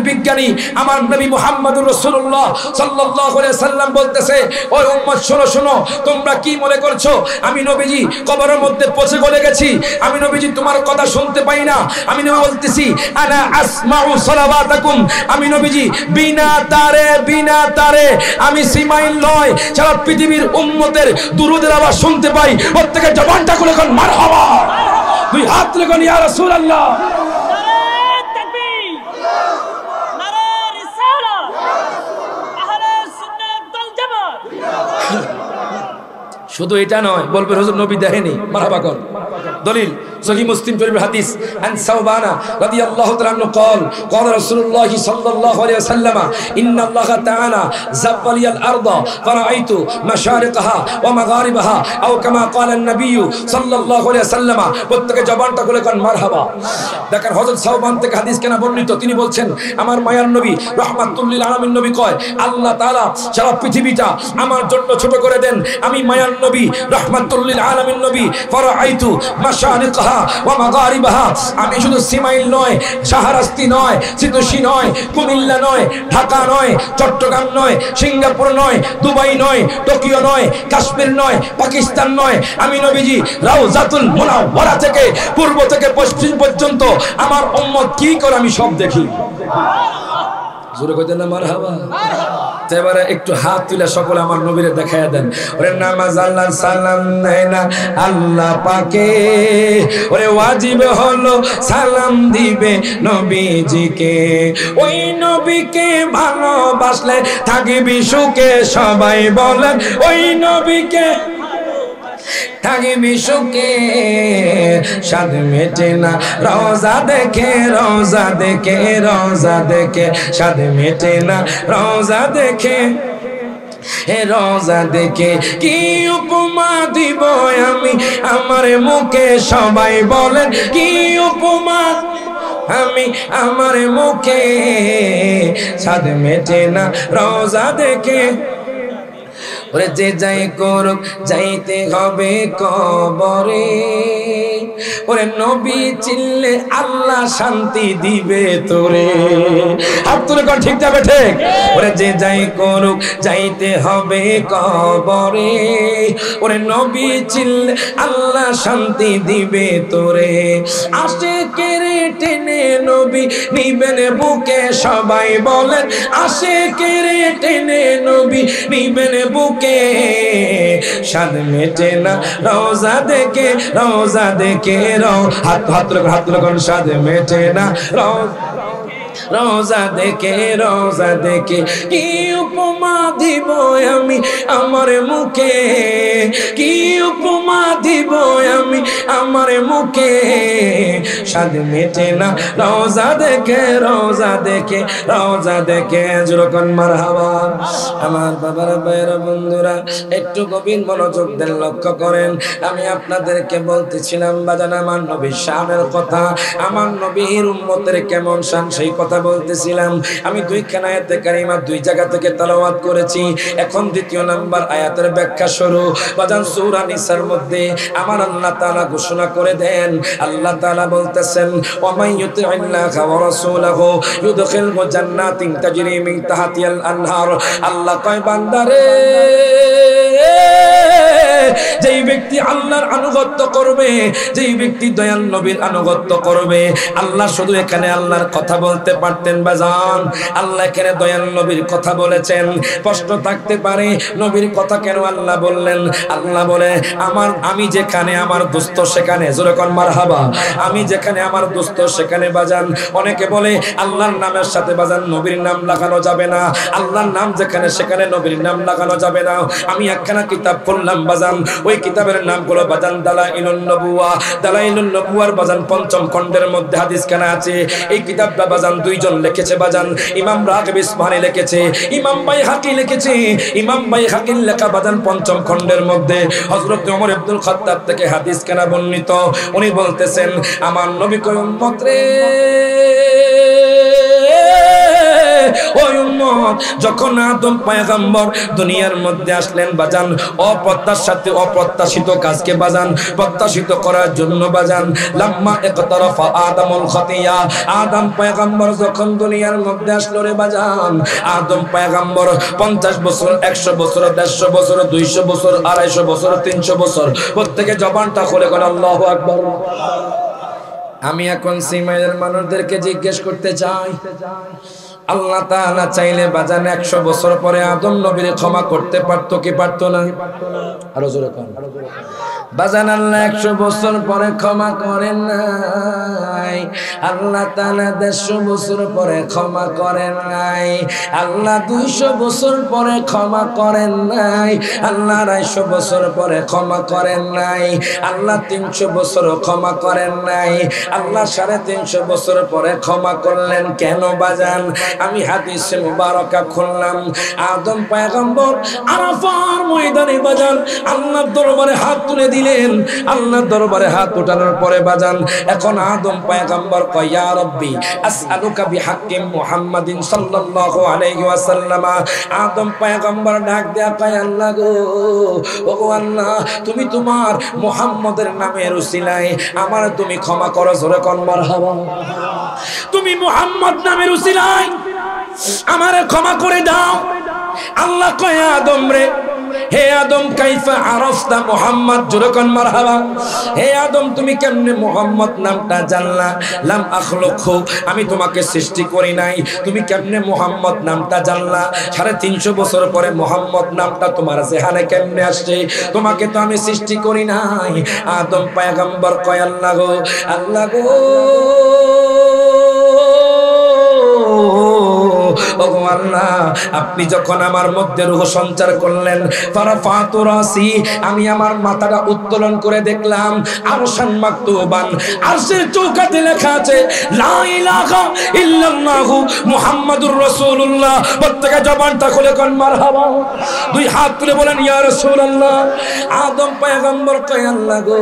বিজ্ঞানী আমার নবী মুহাম্মদুর রাসূলুল্লাহ সাল্লাল্লাহু আলাইহি সাল্লাম বলতেছে, ওই উম্মত শোনো শোনো, তোমরা কি মনে করছো আমি নবীজি কবরের মধ্যে পচে গলে গেছি? আমি নবীজি তোমার কথা শুনতে পাই না? আমি নবী বলতেছি আনা আসমাউ সালাওয়াতাকুম, আমি নবীজি বিনা তারে আমি সিমাইল নয়, সারা পৃথিবীর উম্মতের দুরূদের আওয়াজ শুনতে পাই। প্রত্যেকে জবানটা খুলে কোন মারহাবা, দুই হাত তুলে কোন ইয়া রাসূলুল্লাহ। নারে তাকবীর, নারে রিসালাত, আহলে সুন্নাত ওয়াল জামাত। শুধু এটা নয়, বলবেন হুজুর নবী দেখেনি, মারহাবা কর। দলিল সহিহ মুসলিম শরীফের হাদিস, আন সাওবানা রাদিয়াল্লাহু তাআলা আনহু قال قال رسول الله صلى الله عليه وسلم ان الله تعالى زوّل الارض فرأيت مشارقها ومغاربها او كما قال النبي صلى الله عليه وسلم। প্রত্যেকে জবানটা খুলে কোন মারহাবা। দেখেন হযরত সাওবান থেকে হাদিস কেন বর্ণিত, তিনি বলছেন আমার মায়ার নবী রাহমাতুল লিল আলামিন নবী কয় আল্লাহ তাআলা সারা পৃথিবীটা আমার জন্য ছোট করে দেন। আমি মায়ার নবী রাহমাতুল লিল আলামিন নবী ফারাআইতু মাশারিকাহা ওয়া মাগারিবাহা, আমি শুধু সিমাইল নয়, শাহরাস্তি নয়, সিতুশি নয়, কুমিল্লা নয়, ঢাকা নয়, চট্টগ্রাম নয়, সিঙ্গাপুর নয়, দুবাই নয়, টোকিও নয়, কাশ্মীর নয়, পাকিস্তান নয়, আমি নবীজি রাউজাতুল মুনাওয়ারা থেকে পূর্ব থেকে পশ্চিম পর্যন্ত আমার উম্মত কি করে আমি সব দেখি। জোরে কইতেন না মারহাবা। এবারে একটু হাত তুলে সকলে আমার নবীরে দেখায় দেন। ওরে নামাজ আল্লাহ সালাম দেয় না আল্লাহ পাকে, ওরে ওয়াজিব হলো সালাম দিবে নবীজিকে। ওই নবীকে ভালোবাসলে থাকবি সুখে, সবাই বলেন ওই নবীকে থাকবি সুখে। স্বাদ মেটে না রোজা দেখে, রোজা দেখে, রোজা দেখে, স্বাদ মেটে না রোজা দেখে, হে রোজা দেখে। কি উপমা দিব আমি আমার মুখে, সবাই বলেন কি উপমা আমি আমার মুখে, স্বাদ মেটে না রোজা দেখে। ওরে যে যাই করুক যাইতে হবে কবরে, ওরে নবী চিল্লে আল্লাহ শান্তি দিবে তোরে। হাত তুলে কর ঠিক যাবে ঠিক। ওরে যে যাই করুক যাইতে হবে কবরে, ওরে নবী চিল্লে আল্লাহ শান্তি দিবে তোরে। আশিকের টেনে নবী নিবেন বুকে, সবাই বলেন আশিকের টেনে নবী নিবেন বুকে। স্বাদ মেটে না রোজা দেখে, রোজা দেখে হাত হাত কোন স্বাদ মেটে না রোজা দেখে, রোজা দেখে। কি উপমা দিব আমি আমার মুখে, কি উপমা দিব আমি আমার মুখে, স্বাদ মেটে না রোজা দেখে, রোজা দেখে, রোজা দেখে। যেরকম মারহাবা। আমার বাবার ভাইয়েরা বন্ধুরা একটু গভীর মনোযোগ দেন, লক্ষ্য করেন। আমি আপনাদেরকে বলতেছিলাম বাজান আমার নবীর শানের কথা, আমার নবীর উম্মতের কেমন শান সেই কথা বলতেছিলাম। আমি দুইখানা আয়াতে কারিমা দুই জায়গা থেকে তেলাওয়াত করেছি। এখন দ্বিতীয় নাম্বার আয়াতের ব্যাখ্যা শুরু। বাজান সূরা নিসার মধ্যে আমার আল্লাহ তাআলা ঘোষণা করে দেন, আল্লাহ তাআলা বলতেছেন ওয়া মান ইউতি'ইল্লাহা ওয়া রাসূলাহু ইউদখিলহু জান্নাতিন তাজরি মিন তাহতিহাল আনহার। আল্লাহ কয় বান্দারে, যেই ব্যক্তি আল্লাহর আনুগত্য করবে, যেই ব্যক্তি দয়াল নবীর আনুগত্য করবে। আল্লাহ শুধু এখানে আল্লাহর কথা বলতে পারতেন বাজান, আল্লাহ এখানে দয়াল নবীর কথা বলেছেন। প্রশ্ন থাকতে পারে নবীর কথা কেন আল্লাহ বললেন? আল্লাহ বলে আমি যেখানে আমার দোস্ত সেখানে, জোরে কোন মারহাবা। আমি যেখানে আমার দোস্ত সেখানে বাজান। অনেকে বলে আল্লাহর নামের সাথে বাজান নবীর নাম লাগানো যাবে না, আল্লাহর নাম যেখানে সেখানে নবীর নাম লাগানো যাবে না। আমি একখানা কিতাব পড়লাম বাজান, ওই কিতাবের নাম হলো বাজান দালাইলুন নবুওয়া। দালাইলুন নবুওয়ার বাজান পঞ্চম খণ্ডের মধ্যে হাদিস খানা আছে। এই কিতাবটা বাজান দুইজন লিখেছে বাজান, ইমাম রাগিব ইসফাহানি লিখেছে, ইমাম বাইহাকি লিখেছে। ইমাম বাইহাকির লেখা বাজান পঞ্চম খণ্ডের মধ্যে হযরত ওমর ইবনুল খাত্তাব থেকে হাদিস খানা বর্ণিত। উনি বলতেছেন আমার নবী কয় উম্মত রে, ওই উম্মত যখন আদম পয়গম্বর দুনিয়ার মধ্যে আসলেন বাজান, অপ্রত্যাশিত কাজকে বাজান প্রত্যাশিত করার জন্য বাজান, লাম্মা ইকতারাফা আদমুল খাতিয়া, আদম পয়গম্বর যখন দুনিয়ার মধ্যে আসলো রে বাজান, আদম পয়গম্বর 50 বছর, 100 বছর, 150 বছর, 200 বছর, 250 বছর, 300 বছর প্রত্যেকে জবানটা খুলে বলে আল্লাহু আকবার। আমি এখন সিমাইয়ের মানুষদেরকে জিজ্ঞেস করতে চাই, আল্লাহ তাআলা চাইলে বাজান 100 বছর পরে আদম নবীর ক্ষমা করতে পারতো কি পারতো না? আরো জোরে কোন বাজান। আল্লাহ 100 বছর পরে ক্ষমা করেন নাই, আল্লাহ তাআলা 150 বছর পরে ক্ষমা করেন নাই, আল্লাহ 200 বছর পরে ক্ষমা করেন নাই, আল্লাহ 250 বছর পরে ক্ষমা করেন নাই, আল্লাহ 300 বছর ক্ষমা করেন নাই, আল্লাহ 350 বছর পরে ক্ষমা করলেন কেন বাজান? আমি হাদিসে মুবারকা খুললাম, আদম পয়গম্বর আরাফার ময়দানে বাজান আল্লাহর দরবারে হাত তুলে দিলেন। আল্লাহর দরবারে হাত উঠানোর পরে বাজান এখন আদম পয়গম্বর কয় ইয়া রব্বি আসআলুকা বিহাক্কি মুহাম্মাদিন সাল্লাল্লাহু আলাইহি ওয়াসাল্লাম। আদম পয়গম্বর ডাক দেয়া কয় আল্লাহ গো, ওগো আল্লাহ তুমি তোমার মুহাম্মদের নামের উসিলায় আমার তুমি ক্ষমা করো, জোরে কোন মারহাবা। তুমি মুহাম্মদ নামের উসিলায় আমারে ক্ষমা করে দাও। আল্লাহ কয় আদম রে হে আদম কাইফা আরাফতা মুহাম্মদ, জোরে কোন মারহাবা। হে আদম তুমি কেমনে মুহাম্মদ নামটা জানলা? লাম আখলুকহু, আমি তোমাকে সৃষ্টি করি নাই, তুমি কেমনে মুহাম্মদ নামটা জানলা? 350 বছর পরে মুহাম্মদ নামটা তোমার জেহানে কেমনে আসছে? তোমাকে তো আমি সৃষ্টি করি নাই। আদম পয়গম্বর কয় আল্লাহ গো, আল্লাহ গো, ওগো আল্লাহ, আপনি যখন আমার মধ্যে রূহ সঞ্চার করলেন, ফারাফাতু রাসি, আমি আমার মাথাটা উত্তোলন করে দেখলাম আরশান মাকতুবান, আরশের চৌকাঠে লেখা আছে লা ইলাহা ইল্লাল্লাহু মুহাম্মাদুর রাসূলুল্লাহ। প্রত্যেকে জবানটা খুলে কোন মারহাবা, দুই হাত তুলে বলেন ইয়া রাসূলুল্লাহ। আদম পয়গম্বর কয় আল্লাহ গো,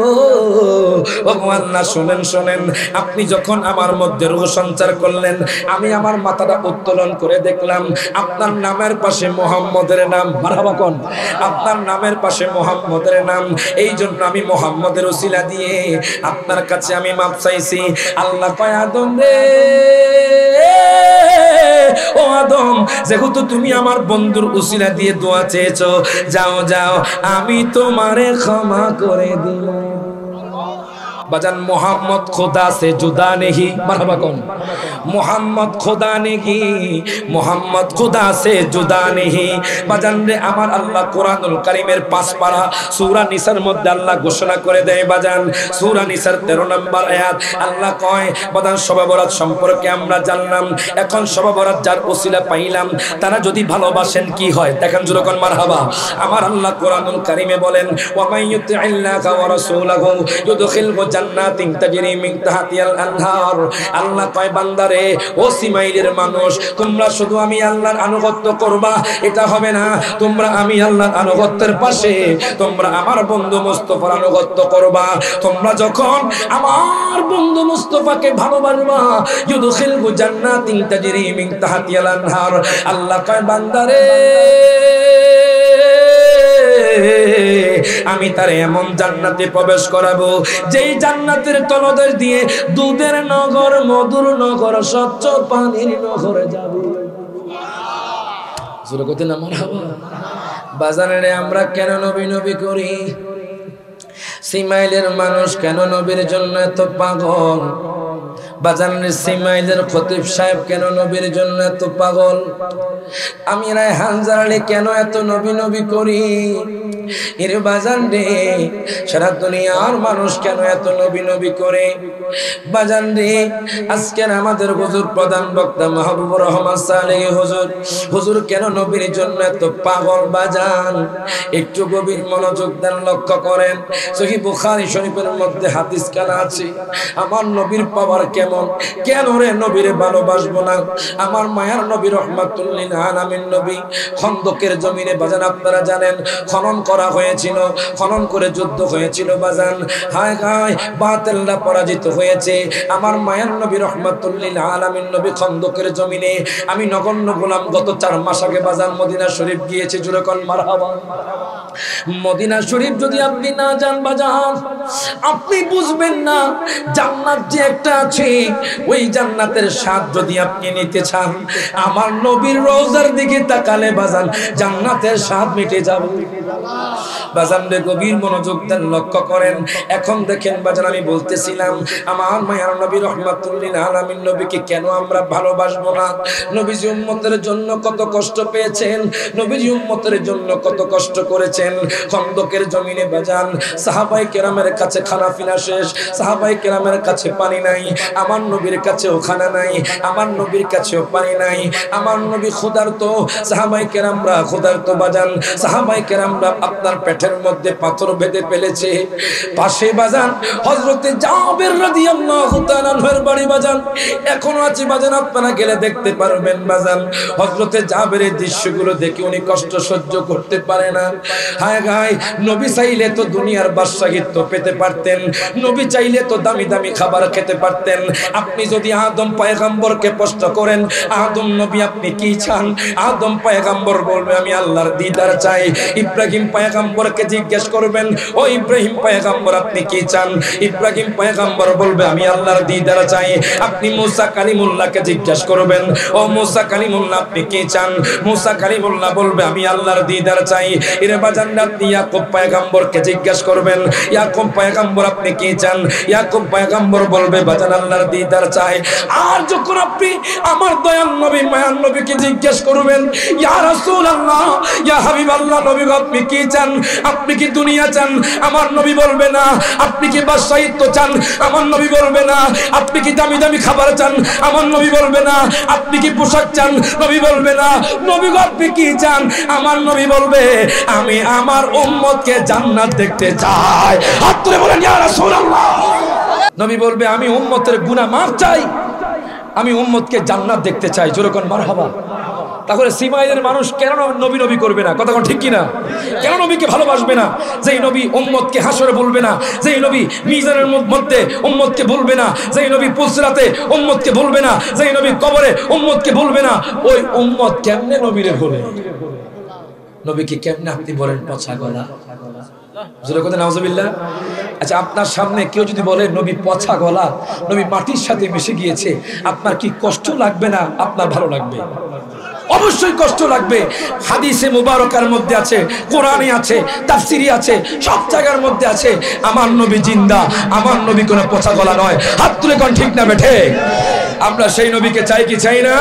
ওগো আল্লাহ, শুনেন শুনেন, আপনি যখন আমার মধ্যে রূহ সঞ্চার করলেন, আমি আমার মাথাটা উত্তোলন করে দেখলাম আপনার নামের পাশে মুহাম্মদের নাম। মারহাবা কোন, আপনার নামের পাশে মুহাম্মদের নাম। এই জন্য আমি মুহাম্মদের ওসিলা দিয়ে আপনার কাছে আমি মাপ চাইছি। আল্লাহ কয় আদম রে, ও আদম, যেহেতু তুমি আমার বন্ধুর ওসিলা দিয়ে দোয়া চেয়েছো, যাও যাও, আমি তোমারে ক্ষমা করে দিলাম। বাজান মোহাম্মদ খোদা সে জুদা নেহি, মারহাবা কোন, মোহাম্মদ খোদা নেহি, মোহাম্মদ খোদা সে জুদা নেহি। বাজান রে আমার আল্লাহ কোরআনুল কারীমের 5 পারা সূরা নিসার মধ্যে আল্লাহ ঘোষণা করে দেয় বাজান, সূরা নিসার 13 নম্বর আয়াত আল্লাহ কয় বাজান শবে বরাত সম্পর্কে আমরা জানলাম, এখন শবে বরাত যার ওসিলা পাইলাম তারা যদি ভালোবাসেন কি হয় দেখেন জোরে কোন মারহাবা। আমার আল্লাহ কোরআনুল কারীমে বলেন ওয়া মাইয়ুতি'ল্লাহা ওয়া রাসূলাহু ইউদখিলহু জান্নাতিন তাজরি মিন তাহতিহাল আনহার। আল্লাহ কয় বান্দারে, ও সিমাইলের মানুষ, তোমরা শুধু আমি আল্লাহর আনুগত্য করবা এটা হবে না, তোমরা আমি আল্লাহর আনুগত্যের পাশে তোমরা আমার বন্ধু মুস্তাফার আনুগত্য করবা। তোমরা যখন আমার বন্ধু মুস্তাফাকে ভালোবাসবা, ইউদখিলহু জান্নাতিন তাজরি মিন তাহতিহাল আনহার। আল্লাহ কয় বান্দারে, আমি তার এমন জান্নাতে প্রবেশ করাবো যেই জান্নাতের তলদেশ দিয়ে দুধের নগর, মধুর নগর, স্বচ্ছ পানির নগরে যাবে। জোরে কথা না মারহাবা। বাজারে আমরা কেন নবী নবী করি? সিমাইলের মানুষ কেন নবীর জন্য এত পাগল? বাজানের সিমাইলের খতিব সাহেব কেন নবীর জন্য এত পাগল? আমি রায়হান জালালি কেন এত নবী নবী করি? এর বাজান রে, সারা দুনিয়ার মানুষ কেন এত নবী নবী করে? বাজান রে, আজকের আমাদের হুজুর প্রধান বক্তা মাহবুবুর রহমান সালেহী হুজুর, হুজুর কেন নবীর জন্য এত পাগল? বাজান একটু গভীর মনোযোগ দেন, লক্ষ্য করেন। সহিহ বুখারী শরীফের মধ্যে হাদিস কানা আছে, আমার নবীর পাওয়ার কেমন, কেন রে নবীরে ভালোবাসবো না? আমার মায়ার নবী রহমাতুল লিল আলামিন নবী খন্দকের জমিনে বাজান আপনারা জানেন খনন করা হয়েছিল, খনন করে যুদ্ধ হয়েছিল বাজান। হায় হায়, বাতিলরা পরাজিত হয়েছে। আমার মায়ার নবী রহমাতুল লিল আলামিন নবী খন্দকের জমিনে, আমি নগণ্য গোলাম গত 4 মাস আগে বাজান মদিনা শরীফ গিয়েছি। জোরে কোন মারহাবা। মদিনা শরীফ যদি আপনি না যান বাজান, আপনি বুঝবেন না জান্নাত যে একটা আছে, ওই জান্নাতের স্বাদ যদি আপনি নিতে চান, আমার নবীর রওজার দিকে তাকালে বাজান জান্নাতের স্বাদ মিটে যাবে। বাজান রে, গভীর মনোযোগ দেন, লক্ষ্য করেন। এখন দেখেন বাজান, আমি বলতেছিলাম আমার মায়ার নবী রহমাতুল লিল আলামিন নবীকে কেন আমরা ভালোবাসবো না? নবীজি উম্মতের জন্য কত কষ্ট পেয়েছেন, নবীজি উম্মতের জন্য কত কষ্ট করেছেন। খন্দকের জমিনে বাজান সাহাবায়ে কেরামের কাছে খানা পিনা শেষ, সাহাবায়ে কেরামের কাছে পানি নাই, আমার নবীর কাছেও খানা নাই, আমার নবীর কাছেও পানি নাই। আমার নবী ক্ষুধার্ত, সাহাবায়ে কেরামরা ক্ষুধার্ত বাজান। সাহাবায়ে কেরামরা আপনার পেটের মধ্যে পাথর বেঁধে ফেলেছে। পাশে বাজান হযরতে জাবের রাদিয়াল্লাহু তাআলা আনহুর বাড়ি বাজান এখনো আছে বাজান, আপনারা গেলে দেখতে পারবেন বাজান। হযরতে জাবেরের দৃশ্যগুলো দেখে উনি কষ্ট সহ্য করতে পারে না। হায় হায়, নবী চাইলে তো দুনিয়ার বাদশাহিত্ব পেতে পারতেন, নবী চাইলে তো দামি দামি খাবার খেতে পারতেন। আপনি যদি আদম পয়গম্বরকে প্রশ্ন করেন, আদম নবী আপনি কি চান? আদম পয়গম্বর বলবে আমি আল্লাহর দিদার চাই। ইব্রাহিম পয়গম্বরকে জিজ্ঞেস করবেন, ও ইব্রাহিম পয়গম্বর আপনি কি চান? ইব্রাহিম পয়গম্বর বলবে আমি আল্লাহর দিদার চাই। আপনি মুসা কালিমুল্লাহকে জিজ্ঞেস করবেন, ও মুসা কালিমুল্লাহ আপনি কি চান? মুসা কালিমুল্লাহ বলবে আমি আল্লাহর দিদার চাই। এর বাজার জান্নাত নিয়ে ইয়াকুব পয়গম্বরকে জিজ্ঞাসা করবেন, ইয়াকুব পয়গম্বর আপনি কি চান? ইয়াকুব পয়গম্বর বলবে বাজান আল্লাহর দিদার চাই। আর যখন আপনি আমার দয়াল নবী মায়ার নবীকে জিজ্ঞাসা করবেন, ইয়া রাসূলুল্লাহ ইয়া হাবিবাল্লাহ নবী আপনি কি চান? আপনি কি দুনিয়া চান? আমার নবী বলবে না। আপনি কি বাদশাহিত্ব চান? আমার নবী বলবে না। আপনি কি দামি দামি খাবার চান? আমার নবী বলবে না। আপনি কি পোশাক চান? নবী বলবে না। নবী আপনি কি চান? আমার নবী বলবে আমি আমার উম্মতকে জান্নাত দেখতে চাই। হাত তুলে বলেন ইয়া রাসূলুল্লাহ। নবী বলবে আমি উম্মতের গুনাহ মাফ চাই, আমি উম্মতকে জান্নাত দেখতে চাই। জোরে কোন মারহাবা। তাহলে সিমাইলের মানুষ কেন নবী নবী করবে না? কথা কোন ঠিক কিনা? কেন নবীকে ভালোবাসবে না? যেই নবী উম্মতকে হাসরে বলবে না, যেই নবী মিজানের মধ্যে উম্মতকে বলবে না, যেই নবী পুসরাতে উম্মতকে বলবে না, যেই নবী কবরে উম্মতকে বলবে না, ওই উম্মত কেমনে নবীরে বলে? নবীকে কেমনে আপনি বলেন পচা গলা? জোরে কথা নাউজুবিল্লাহ। আচ্ছা আপনার সামনে কেউ যদি বলে নবী পচা গলা, নবী মাটির সাথে মিশে গিয়েছে, আপনার কি কষ্ট লাগবে না? আপনার ভালো লাগবে? অবশ্যই কষ্ট লাগবে। হাদিসে মুবারকার মধ্যে আছে, কোরআনে আছে, তাফসিরে আছে, সব জায়গার মধ্যে আছে আমার নবী জিন্দা, আমার নবী কোনো পচা গলা নয়। হাত তুলে কোন ঠিক না বেঠে? আমরা সেই নবীকে চাই কি চাই না?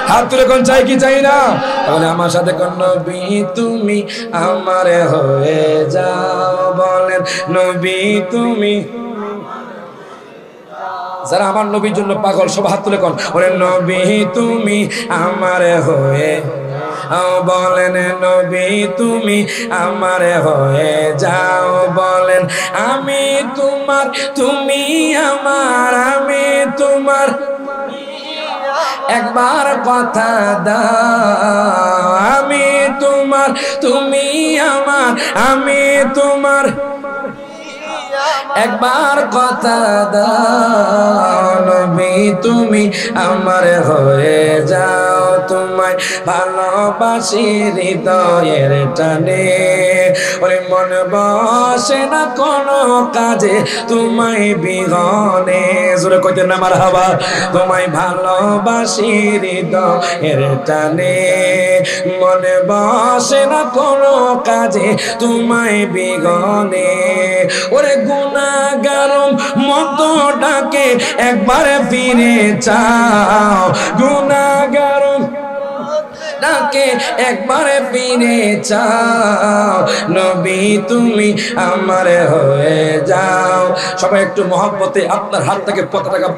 হাত তুলে কোন চাই কি চাই না? তাহলে আমার সাথে কোন নবী তুমি আমার হয়ে যাও, বলেন নবী তুমি। যারা আমার নবীর জন্য পাগল সব হাত তুলে কোন ওরে নবী তুমি আমার হয়ে, বলেন নবী তুমি আমার হয়ে যাও, বলেন আমি তোমার তুমি আমার, আমি তোমার। একবার কথা দাও, আমি তোমার তুমি আমার, আমি তোমার। একবার কথা দাও নবী তুমি আমার হয়ে যাও, তোমায় ভালোবাসি হৃদয়ের টানে, ওরে মন বসে না কোনো কাজে তোমায় বিহনে। জোরে কইতেন না মারহাবা। তোমায় ভালোবাসি হৃদয়ের টানে, মন বসে না কোনো কাজে তোমায় বিহনে। ওরে গুনাহগারম মতো ডাকে একবার ফিরে চাও, গুনাহগারম ডাকে একবার ফিরে চাও, নবী তুমি আমার হয়ে যাও। সবাই একটু মহব্বতে আপনার হাতটাকে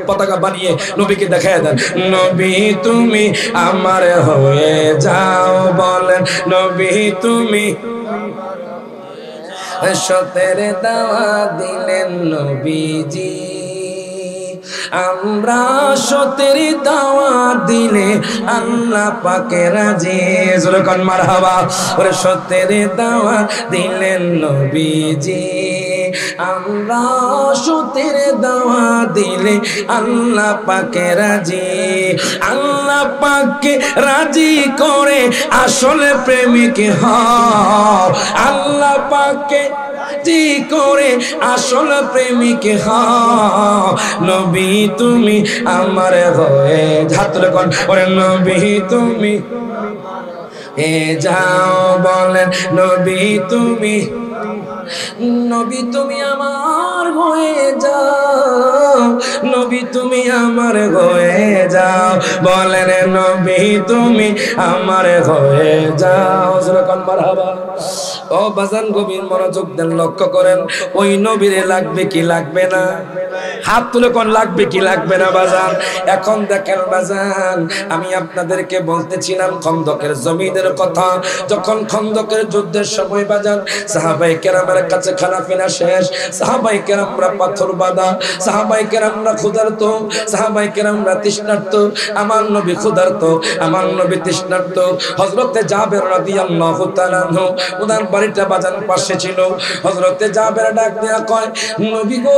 পতাকা বানিয়ে নবীকে দেখায় দেন, নবী তুমি আমার হয়ে যাও, বলেন নবী তুমি। সতের দাওয়া দিলেন নবীজি, আমরা সতের দাওয়া দিলে আল্লাহ পাকে রাজি। জোরে কোন মারহাবা। ওরে সতের দাওয়া দিলেন নবীজি, আমরা সতের দাওয়া দিলে আল্লাহ পাকে রাজি। আল্লাহ পাকে রাজি করে আসলে প্রেমিক হও, আল্লাহ পাকে রাজি করে আসল প্রেমিক হও, নবী তুমি আমার হয়ে। হাত তুলে কোন ওরে নবী তুমি এ যাও, বলেন নবী তুমি, নবী তুমি আমার হয়ে যাও, নবী তুমি আমার হয়ে যাও, বলেন নবী তুমি আমার হয়ে যাও। যেরকম মারহাবা। ও বাজান গভীর মনোযোগ দেন, লক্ষ্য করেন ওই নবীরে লাগবে কি লাগবে না? হাত তুলে কোন লাগবে কি লাগবে না বাজান? এখন দেখেন বাজান, আমি আপনাদেরকে বলতেছিলাম খন্দকের জমিনের কথা। যখন খন্দকের যুদ্ধের সময় বাজান সাহাবায়ে কেরামের কাছে খানা পিনা শেষ, সাহাবায়ে কেরামরা পাথর বাঁধা, সাহাবায়ে কেরামরা ক্ষুধার্ত, সাহাবায়ে কেরামরা তৃষ্ণার্ত, আমার নবী ক্ষুধার্ত, আমার নবী তৃষ্ণার্ত। হযরতে জাবের রাদিয়াল্লাহু তাআলা আনহু ওনার বাড়িটা বাজান পাশে ছিল। হযরতে জাবের ডাক দিয়া কয়, নবী গো,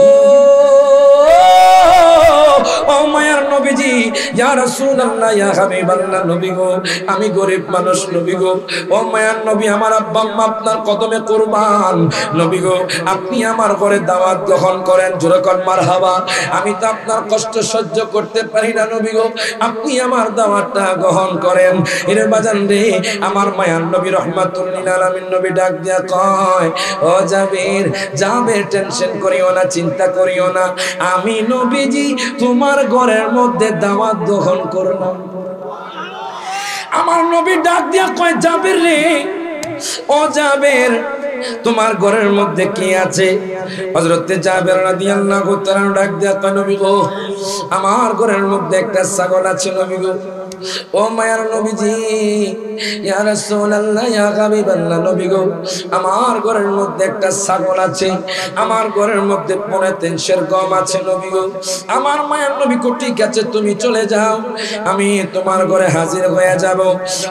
ও মায়ার নবীজি, ইয়া রাসূলুল্লাহ ইয়া হাবিবাল্লাহ, নবী গো আমি গরিব মানুষ, নবী গো ও মায়ার নবী আমার আব্বা আম্মা আপনার কদমে কুরবান, নবী গো আপনি আমার ঘরে দাওয়াত গ্রহণ করেন। জোরে কোন মারহাবা। আমি তো আপনার কষ্ট সহ্য করতে পারি না, নবী গো আপনি আমার দাওয়াতটা গ্রহণ করেন। এর বাজান রে আমার মায়ার নবী রহমাতুল লিল আলামিন নবী ডাক ডাক দিয়া কয়, ও জাবের, জাবের টেনশন করিও না, চিন্তা করিও না, আমি নবীজি তোমার ঘরের মধ্যে দাওয়াত গ্রহণ করলাম। আমার নবী ডাক দিয়া কয়, জাবের রে, ও জাবের, তোমার ঘরের মধ্যে কি আছে? হযরতে জাবের রাদিয়াল্লাহু তাআলা ডাক দিয়া কয়, নবী গো, আমার ঘরের মধ্যে একটা ছাগল আছে নবী গো। ও মায়ার নবীজি, ইয়া রাসূলুল্লাহ, ইয়া হাবিবাল্লাহ, নবী গো, আমার ঘরের মধ্যে একটা ছাগল আছে, আমার ঘরের মধ্যে 3.5 সের গম আছে নবী গো। আমার মায়ার নবী কো, ঠিক আছে, তুমি চলে যাও, আমি তোমার ঘরে হাজির হয়ে যাব।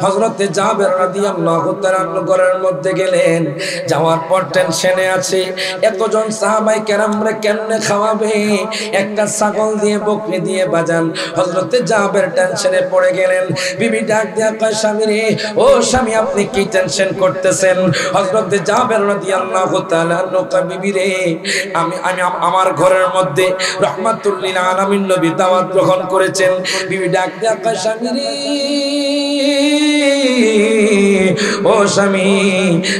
হযরতে জাবের রাদিয়াল্লাহু তাআলা ঘরের মধ্যে গেলেন। যাওয়ার পর টেনশনে আছে, এতজন সাহাবায়ে কেরামরে কেমনে খাওয়াবে? একটা ছাগল দিয়ে, বকরি দিয়ে বাজান। হযরতে জাবের টেনশনে পড়ে গেলেন। বিবি ডাক দিয়া কয়, স্বামী রে, ও স্বামী, আপনি কি টেনশন করতেছেন? হযরতে জাবের রাদিয়াল্লাহু তাআলা কয়, বিবি রে, আমি আমার ঘরের মধ্যে রাহমাতুল লিল আলামিন নবী দাওয়াত গ্রহণ করেছেন। বিবি ডাক দিয়া কয়, স্বামী রে, ও স্বামী,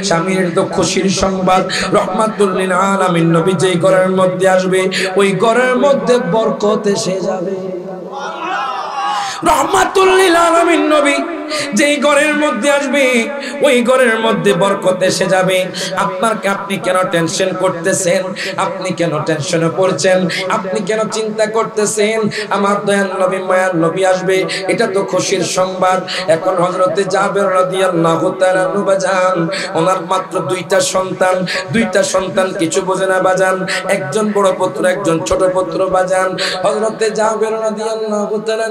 স্বামীর তো খুশির সংবাদ, রাহমাতুল লিল আলামিন নবী যেই ঘরের মধ্যে আসবে, ওই ঘরের মধ্যে বরকত এসে যাবে। রাহমাতুল লিল আলামিন নবী যেই ঘরের মধ্যে আসবে, ওই ঘরের মধ্যে বরকত এসে যাবে। আপনি কেন টেনশন করতেছেন? আপনি কেন টেনশনে পড়ছেন? আপনি কেন চিন্তা করতেছেন? আমার দয়াল নবী, মায়ার নবী আসবে, এটা তো খুশির সংবাদ। এখন হযরতে জাবের রাদিয়াল্লাহু তাআলা বাজান, ওনার মাত্র দুইটা সন্তান, কিছু বোঝে না বাজান, একজন বড় পুত্র, একজন ছোট পুত্র বাজান। হযরতে জাবের রাদিয়াল্লাহু তাআলা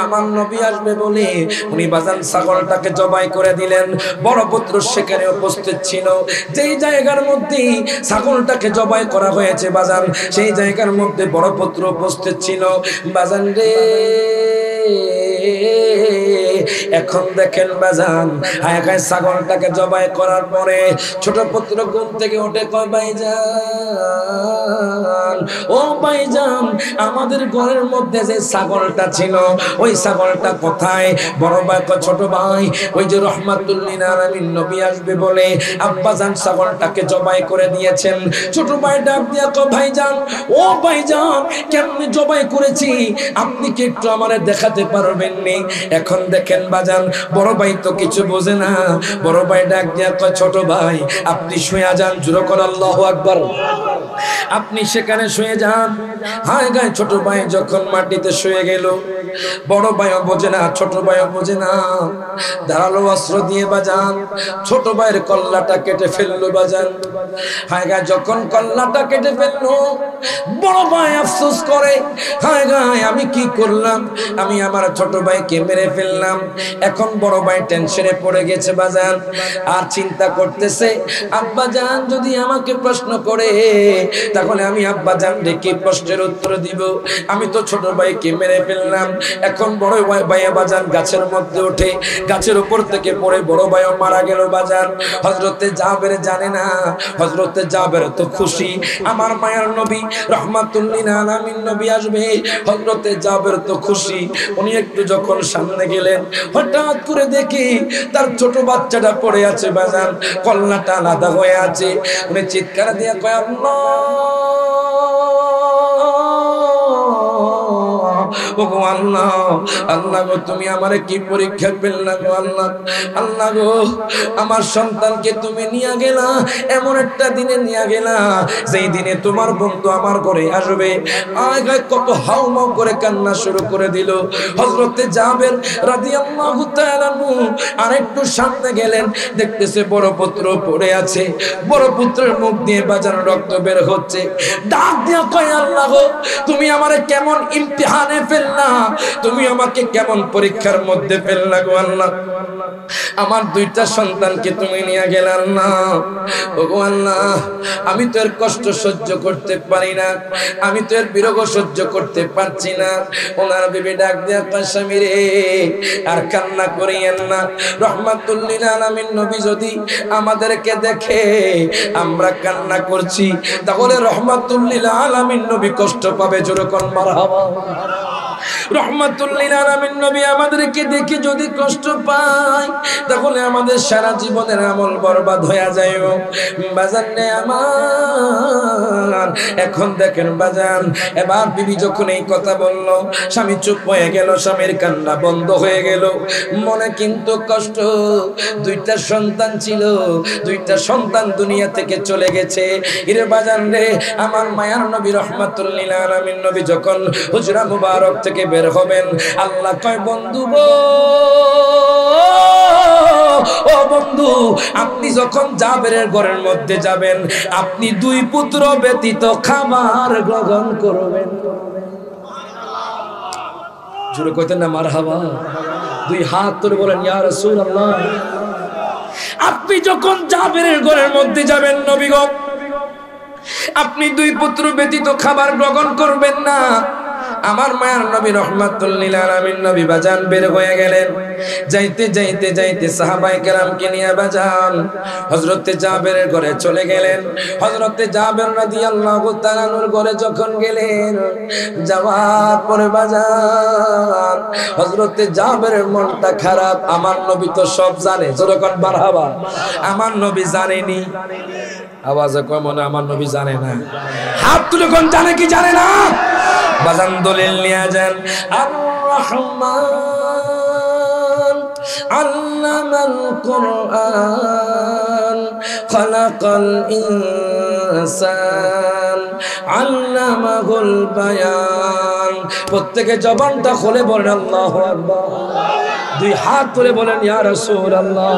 আমার নবী আসবে বলে উনি বাজান ছাগলটাকে জবাই করে দিলেন। বড় পুত্র সেখানে উপস্থিত ছিল। যেই জায়গার মধ্যে ছাগলটাকে জবাই করা হয়েছে বাজান, সেই জায়গার মধ্যে বড় পুত্র উপস্থিত ছিল। বাজান রে, এখন দেখেন বাজান, হায় ছাগলটাকে জবাই করার পরে ছোট পুত্র ঘুম থেকে উঠে কয়, ভাইজান, ও ভাইজান, আমাদের ঘরের মধ্যে যে ছাগলটা ছিল, ওই ছাগলটা কোথায়? বড় ভাই কয়, ছোট ভাই, ওই যে রাহমাতুল লিল আলামিন নবী আসবে বলে আব্বাজান ছাগলটাকে জবাই করে দিয়েছেন। ছোট ভাই ডাক দিয়া কয়, ভাইজান, ও ভাইজান, কেমনে জবাই করেছি আপনি কি একটু আমারে দেখাতে পারবেন নি? এখন দেখেন বাজান, বড় ভাই তো কিছু বোঝে না। বড় ভাই ডাক দিয়া কয়, ছোট ভাই, আপনি শুয়ে যান, জোরে করে আল্লাহু আকবার। আপনি সেখানে শুয়ে যান। হায় গায় ছোট ভাই যখন মাটিতে শুয়ে গেল, বড় ভাইও বোঝে না, ছোট ভাইও বোঝে না, ধারালো অস্ত্র দিয়ে বাজান ছোট ভাইয়ের কল্লাটা কেটে ফেললো বাজান। হায় গায় যখন কল্লাটা কেটে ফেললো, বড় ভাই আফসোস করে, হায় গায় আমি কি করলাম? আমি আমার ছোট ভাইকে মেরে ফেললাম। এখন বড় ভাই টেনশনে পড়ে গেছে বাজান, আর চিন্তা করতেছে, আব্বা জান যদি আমাকে প্রশ্ন করে, তাহলে আমি আব্বা জান কি প্রশ্নের উত্তর দিব? আমি তো ছোট ভাইকে মেরে ফেললাম। এখন বড় ভাই বাজান গাছের মধ্যে ওঠে, গাছের উপর থেকে পড়ে বড় ভাইও মারা গেল বাজান। হযরতে জাবের জানে না, হযরতে জাবের তো খুশি, আমার মায়ার নবী রাহমাতুল লিল আলামিন নবী আসবে। হযরতে জাবের তো খুশি। উনি একটু যখন সামনে গেলেন, হঠাৎ করে দেখি তার ছোট বাচ্চাটা পড়ে আছে বাজান, কল্লাটা আলাদা হয়ে আছে। উনি চিৎকার দিয়ে কয়, আল্লাহ, ওগো আল্লাহ, আল্লাহ গো, তুমি আমারে কি পরীক্ষা ফেললা গো আল্লাহ? আল্লাহ গো, আমার সন্তানকে তুমি নিয়ে গেলা, এমন একটা দিনে নিয়ে গেলা যেই দিনে তোমার বন্ধু আমার ঘরে আসবে। আয় কত হাউমাউ করে কান্না শুরু করে দিল। হযরতে জাবের রাদিয়াল্লাহু তাআলা আরেকটু সামনে গেলেন, দেখতেছে বড় পুত্র পড়ে আছে। বড় পুত্রের মুখ দিয়ে বাজার রক্ত বের হচ্ছে। ডাক দিয়া কয়, আল্লাহ গো, তুমি আমারে কেমন ইমতিহানে ফেললা, তুমি আমাকে কেমন পরীক্ষার মধ্যে ফেললা গো আল্লাহ? আমার দুইটা সন্তানকে তুমি নিয়ে গেলে আল্লাহ, ওগো আল্লাহ, আমি তো এর কষ্ট সহ্য করতে পারি না, আমি তো এর বিরহ সহ্য করতে পারছি না। ওনার বিবি ডাক দিয়া কয়, স্বামী রে, আর কান্না করিয়েন না। রাহমাতুল লিল আলামিন নবী যদি আমাদেরকে দেখে আমরা কান্না করছি, তাহলে রাহমাতুল লিল আলামিন নবী কষ্ট পাবে। জোরে কোন মারহাবা। রহমাতুল লিল আলামিন নবী আমাদেরকে দেখে যদি কষ্ট পায় তাহলে আমাদের সারা জীবনের আমল বরবাদ হয়ে যায়। বাজান রে আমার, এখন দেখেন বাজান, এবার বিবি যখন এই কথা বলল, স্বামী চুপ হয়ে গেল, স্বামীর কান্না বন্ধ হয়ে গেল। মনে কিন্তু কষ্ট, দুইটা সন্তান ছিল, দুইটা সন্তান দুনিয়া থেকে চলে গেছে। ইরে বাজান রে, আমার মায়ার নবী রহমাতুল লিল আলামিন নবী যখন হুজরা মুবারক থেকে বের হবেন, আল্লাহ কয় বন্ধু গো, ও বন্ধু, আপনি যখন জাবেরের ঘরের মধ্যে যাবেন, আপনি দুই পুত্র ব্যতীত খাবার গ্রহণ করবেন। জোরে কইতেন না মারহাবা? দুই হাত তুলে বলেন ইয়া রাসূলুল্লাহ। আপনি যখন জাবেরের ঘরের মধ্যে যাবেন নবী গো, আপনি দুই পুত্র ব্যতীত খাবার গ্রহণ করবেন না। আমার মায়ার নবী রহমাতুল লিল আলামিন নবী বাজান বের হয়ে গেলেন। যাইতে যাইতে যাইতে সাহাবায়ে কেরামকে নিয়ে বাজান হযরতে জাবেরের ঘরে চলে গেলেন। হযরতে জাবের রাদিয়াল্লাহু তাআলা নূর ঘরে যখন গেলেন, যাওয়ার পরে বাজান হযরতে জাবেরের মনটা খারাপ। আমার নবী তো সব জানে, যখন মারহাবা, আমার নবী জানেনি। আওয়াজে কয় মনে আমার নবী জানে না? হাত তুলে কোন জানে কি জানে না? বাজান দলিল নিয়ে যান। আর রহমান আল্লামাল কুরআন খালাকাল ইনসান আল্লামাহুল বায়ান। প্রত্যেকে জবানটা খুলে বলেন আল্লাহু আকবার। দুই হাত তুলে বলেন ইয়া রাসূলুল্লাহ।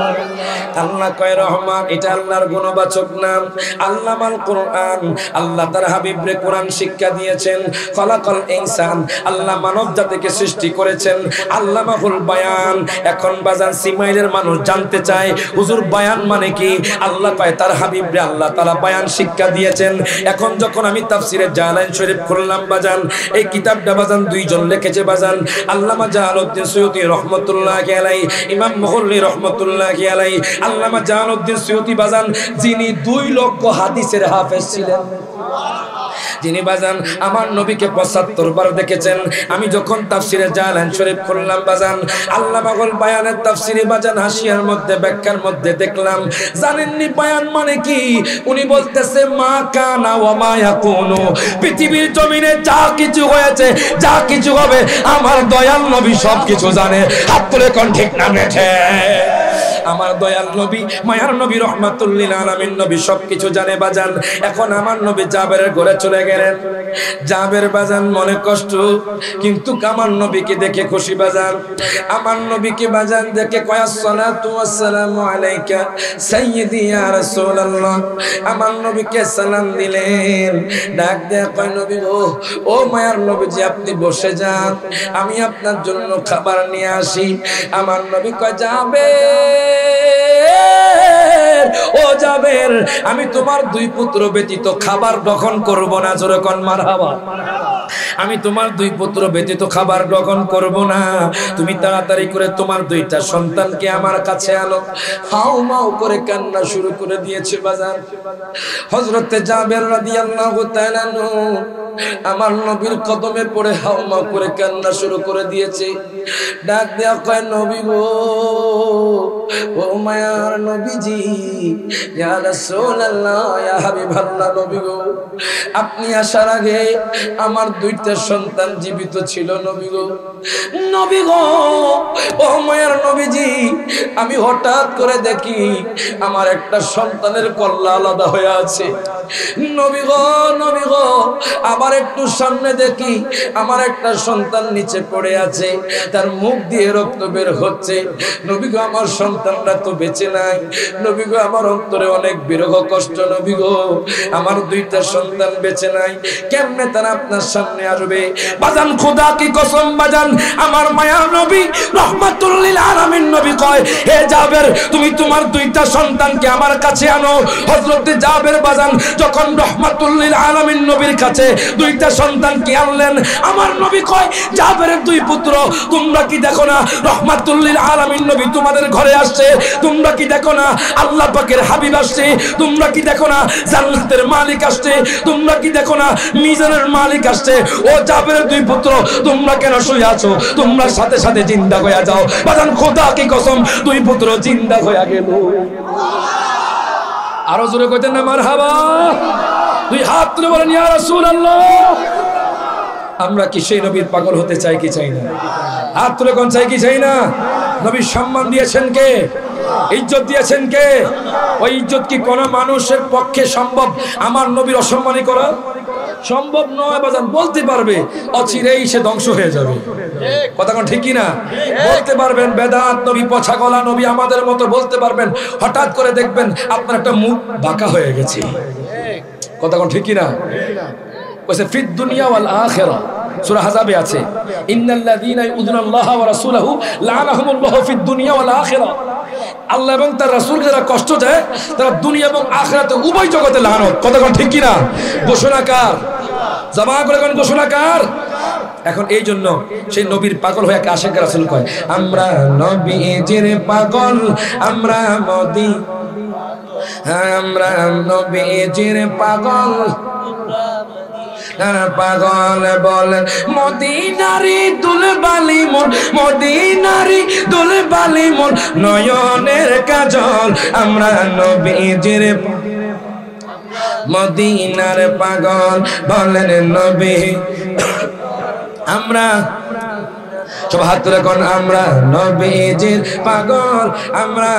আল্লাহ কয় রহমান, এটা আল্লাহর গুণবাচক নাম। আল্লামাল কুরআন, আল্লাহ তার হাবিবরে কোরআন শিক্ষা দিয়েছেন। খলাকাল ইনসান, আল্লাহ মানব জাতিকে সৃষ্টি করেছেন। আল্লামাহুল বায়ান। এখন বাজান সিমাইলের মানুষ জানতে চায় হুজুর বায়ান মানে কি? আল্লাহ কয় তার হাবিবরে আল্লাহ তাআলা বায়ান শিক্ষা দিয়েছেন। এখন যখন আমি তাফসিরে জালালাইন শরীফ খুললাম বাজান, এই কিতাবটা বাজান দুইজন লিখেছে বাজান, আল্লামা জালালউদ্দিন সুয়ুতী রহমাতুল্লাহি আলাইহি, ইমাম মুহল্লি রহমাতুল্লাহি আলাইহি। আল্লামা জালালউদ্দিন সুয়ুতী বাজান যিনি 2 লক্ষ হাদিসের হাফেজ ছিলেন, যিনি বাজান আমার নবীকে 75 বার দেখেছেন। আমি যখন তাফসিরে জালালাইন শরীফ খুললাম বাজান, আল্লামাহুল বায়ানের তাফসিরে বাজান হাসিয়ার মধ্যে ব্যাখ্যার মধ্যে দেখলাম, জানেননি বায়ান মানে কি? উনি বলতেছে মা কানা ওয়া মা ইয়াকুনু, পৃথিবীর জমিনে যা কিছু হয়েছে, যা কিছু হবে, আমার দয়াল নবী সব কিছু জানে। হাত তুলে কোন ঠিক না মেঠে? আমার দয়াল নবী মায়ার নবী রহমাতুল লিল আলামিন নবী সবকিছু জানে বাজান। এখন আমার নবী জাবেরের ঘরে চলে গেলেন। জাবের বাজান মনে কষ্ট, কিন্তু আমার নবীকে দেখে খুশি বাজান। আমার নবীকে বাজান দেখে কয় আসসালাতু ওয়াসসালামু আলাইকা সাইয়্যিদি ইয়া রাসূলুল্লাহ। আমার নবীকে সালাম দিলেন, ডাক দেয়া কয় নবী ও মায়ার নবীজি আপনি বসে যান, আমি আপনার জন্য খাবার নিয়ে আসি। আমার নবী কয় যাবে ও জাবের, আমি তোমার 2 পুত্র ব্যতীত খাবার গ্রহণ করব না। জোরে কোন মারহাবা। আমি তোমার 2 পুত্র ব্যতীত খাবার গ্রহণ করব না। তুমি তাড়াতাড়ি করে তোমার 2টা সন্তানকে আমার কাছে আনো। হাউ মাউ করে কান্না শুরু করে দিয়েছে বাজার। হযরতে জাবের রাদিয়াল্লাহু তাআলা আমার নবীর কদমে পড়ে হাউ মাউ করে কান্না শুরু করে দিয়েছে। ডাক দেয়া কয় নবী গো, ও মায়ার নবীজি, ইয়া রাসূলুল্লাহ, ইয়া হাবিবাল্লাহ নবী গো, আপনি আসার আগে আমার 2টা সন্তান জীবিত ছিল নবী গো। নবী গো, ও মায়ার নবীজি, আমি হঠাৎ করে দেখি আমার একটা সন্তানের কল্লা আলাদা হয়ে আছে। নবী গো, নবী গো, আবার একটু সামনে দেখি আমার একটা সন্তান নিচে পড়ে আছে, তার মুখ দিয়ে রক্ত বের হচ্ছে। নবী গো, আমার সন্তানরা তো বেঁচে নাই। নবী গো, আমার অন্তরে অনেক বিরহ কষ্ট। নবী গো, আমার 2টা সন্তান বেঁচে নাই, কেমনে তারা আপনার সামনে আসবে? বাজান খোদা কি কসম বাজান, আমার মায়ার নবী রহমাতুল লিল আলামিন নবী কয়, হে জাবের, তুমি তোমার 2টা সন্তানকে আমার কাছে আনো। হযরতে জাবের বাজান যখন রহমাতুল লিল আলামিন নবীর কাছে দুইটা সন্তান কি আনলেন? আমার নবী কয় জাবেরের দুই পুত্র। তোমরা কি দেখো না রহমাতুল লিল আলামিন নবী তোমাদের ঘরে আসছে? তোমরা কি দেখো না আল্লাহ পাকের হাবিব আসছে? তোমরা কি দেখো না জান্নাতের মালিক আসছে? তোমরা কি দেখো না মিজানের মালিক আসছে? ও জাবেরের দুই পুত্র, তোমরা কেন শুয়ে আছো? তোমরা সাথে সাথে জিন্দা হয়ে যাও। বাজান খোদা কি কসম, দুই পুত্র জিন্দা হয়ে গেল। আরো জোরে কইতেন না মারহাবা? দুই হাত তুলে বলেন ইয়া রাসূলুল্লাহ। আমরা কি সেই নবীর পাগল হতে চাই কি চাই না? হাত তুলে কোন চাই কি চাই না? নবীর সম্মান দিয়েছেন কে? ইজ্জত দিয়েছেন কে? ওই ইজ্জত কি কোন মানুষের পক্ষে সম্ভব আমার নবীর অসম্মানী করা? সম্ভব নয় বাজান। বলতে পারবে অচিরেই সে ধ্বংস হয়ে যাবে। কথা কোন ঠিক কি না? বলতে পারবেন বেদাত নবী, পছা গলা নবী আমাদের মতো বলতে পারবেন। হঠাৎ করে দেখবেন আপনার একটা মুখ বাঁকা হয়ে গেছে। কথা কোন ঠিক কি না? কইছে ফিদ দুনিয়া ওয়াল আখিরা, সূরা হাজাবে আছে ইন্নাল্লাযীনা ইউযুনাল্লাহা ওয়া রাসূলাহু লাআনাহুমুল্লাহু ফিদ দুনিয়া ওয়াল আখিরা। আল্লাহ এবং তার রাসূলকে যারা কষ্ট দেয় তারা দুনিয়া এবং আখিরাতে উভয় জগতে লানত। কথা কোন ঠিক কি না? ঘোষণাকার, জমা করে কোন ঘোষণাকার। এখন এই জন্য সেই নবীর পাগল হয়ে আশেক রাসূল কয় আমরা নবীজির পাগল, আমরা আমরা নবীজির পাগল, পাগল বলেন মদিনারি দুলবালি মন, মদিনারি দুলবালি মন, নয়নের কাজল। আমরা নবীজির মদিনার পাগল বলেন নবী। আমরা সব হাত তুলে কোন আমরা নবীজির পাগল। আমরা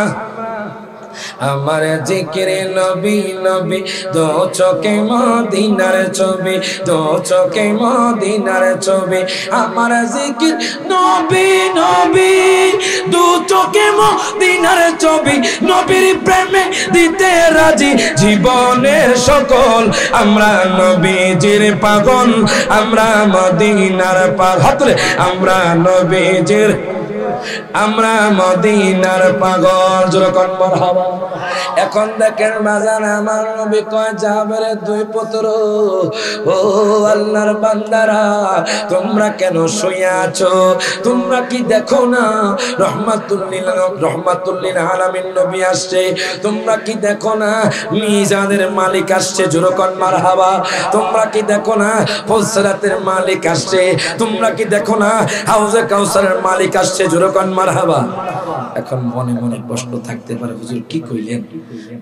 আমার জিকিরে নবী নবী, দো চোখে মদিনার ছবি, দো চোখে মদিনার ছবি। আমার জিকির নবী নবী, দু চোখে মদিনার ছবি। নবীর প্রেমে দিতে রাজি জীবনের সকল। আমরা নবীজির পাগল, আমরা মদিনার পাগল। আমরা নবীজির, আমরা মদিনার পাগল। যেরকম মারহাবা। এখন দেখেন বাজান আমার নবী কয় জাবেরের দুই পুত্র, ও আল্লাহর বান্দারা তোমরা কেন শুয়ে আছো? তোমরা কি দেখো না রহমাতুল লিল আলামিন নবী আসছে? তোমরা কি দেখো না মিজানের মালিক আসছে? যেরকম মারহাবা। তোমরা কি দেখো না ফুলসিরাতের মালিক আসছে? তোমরা কি দেখো না হাউজে কাউসারের মালিক আসছে? যেরকম মারহাবা। এখন মনে মনে প্রশ্ন থাকতে পারে হুজুর কি কইলেন?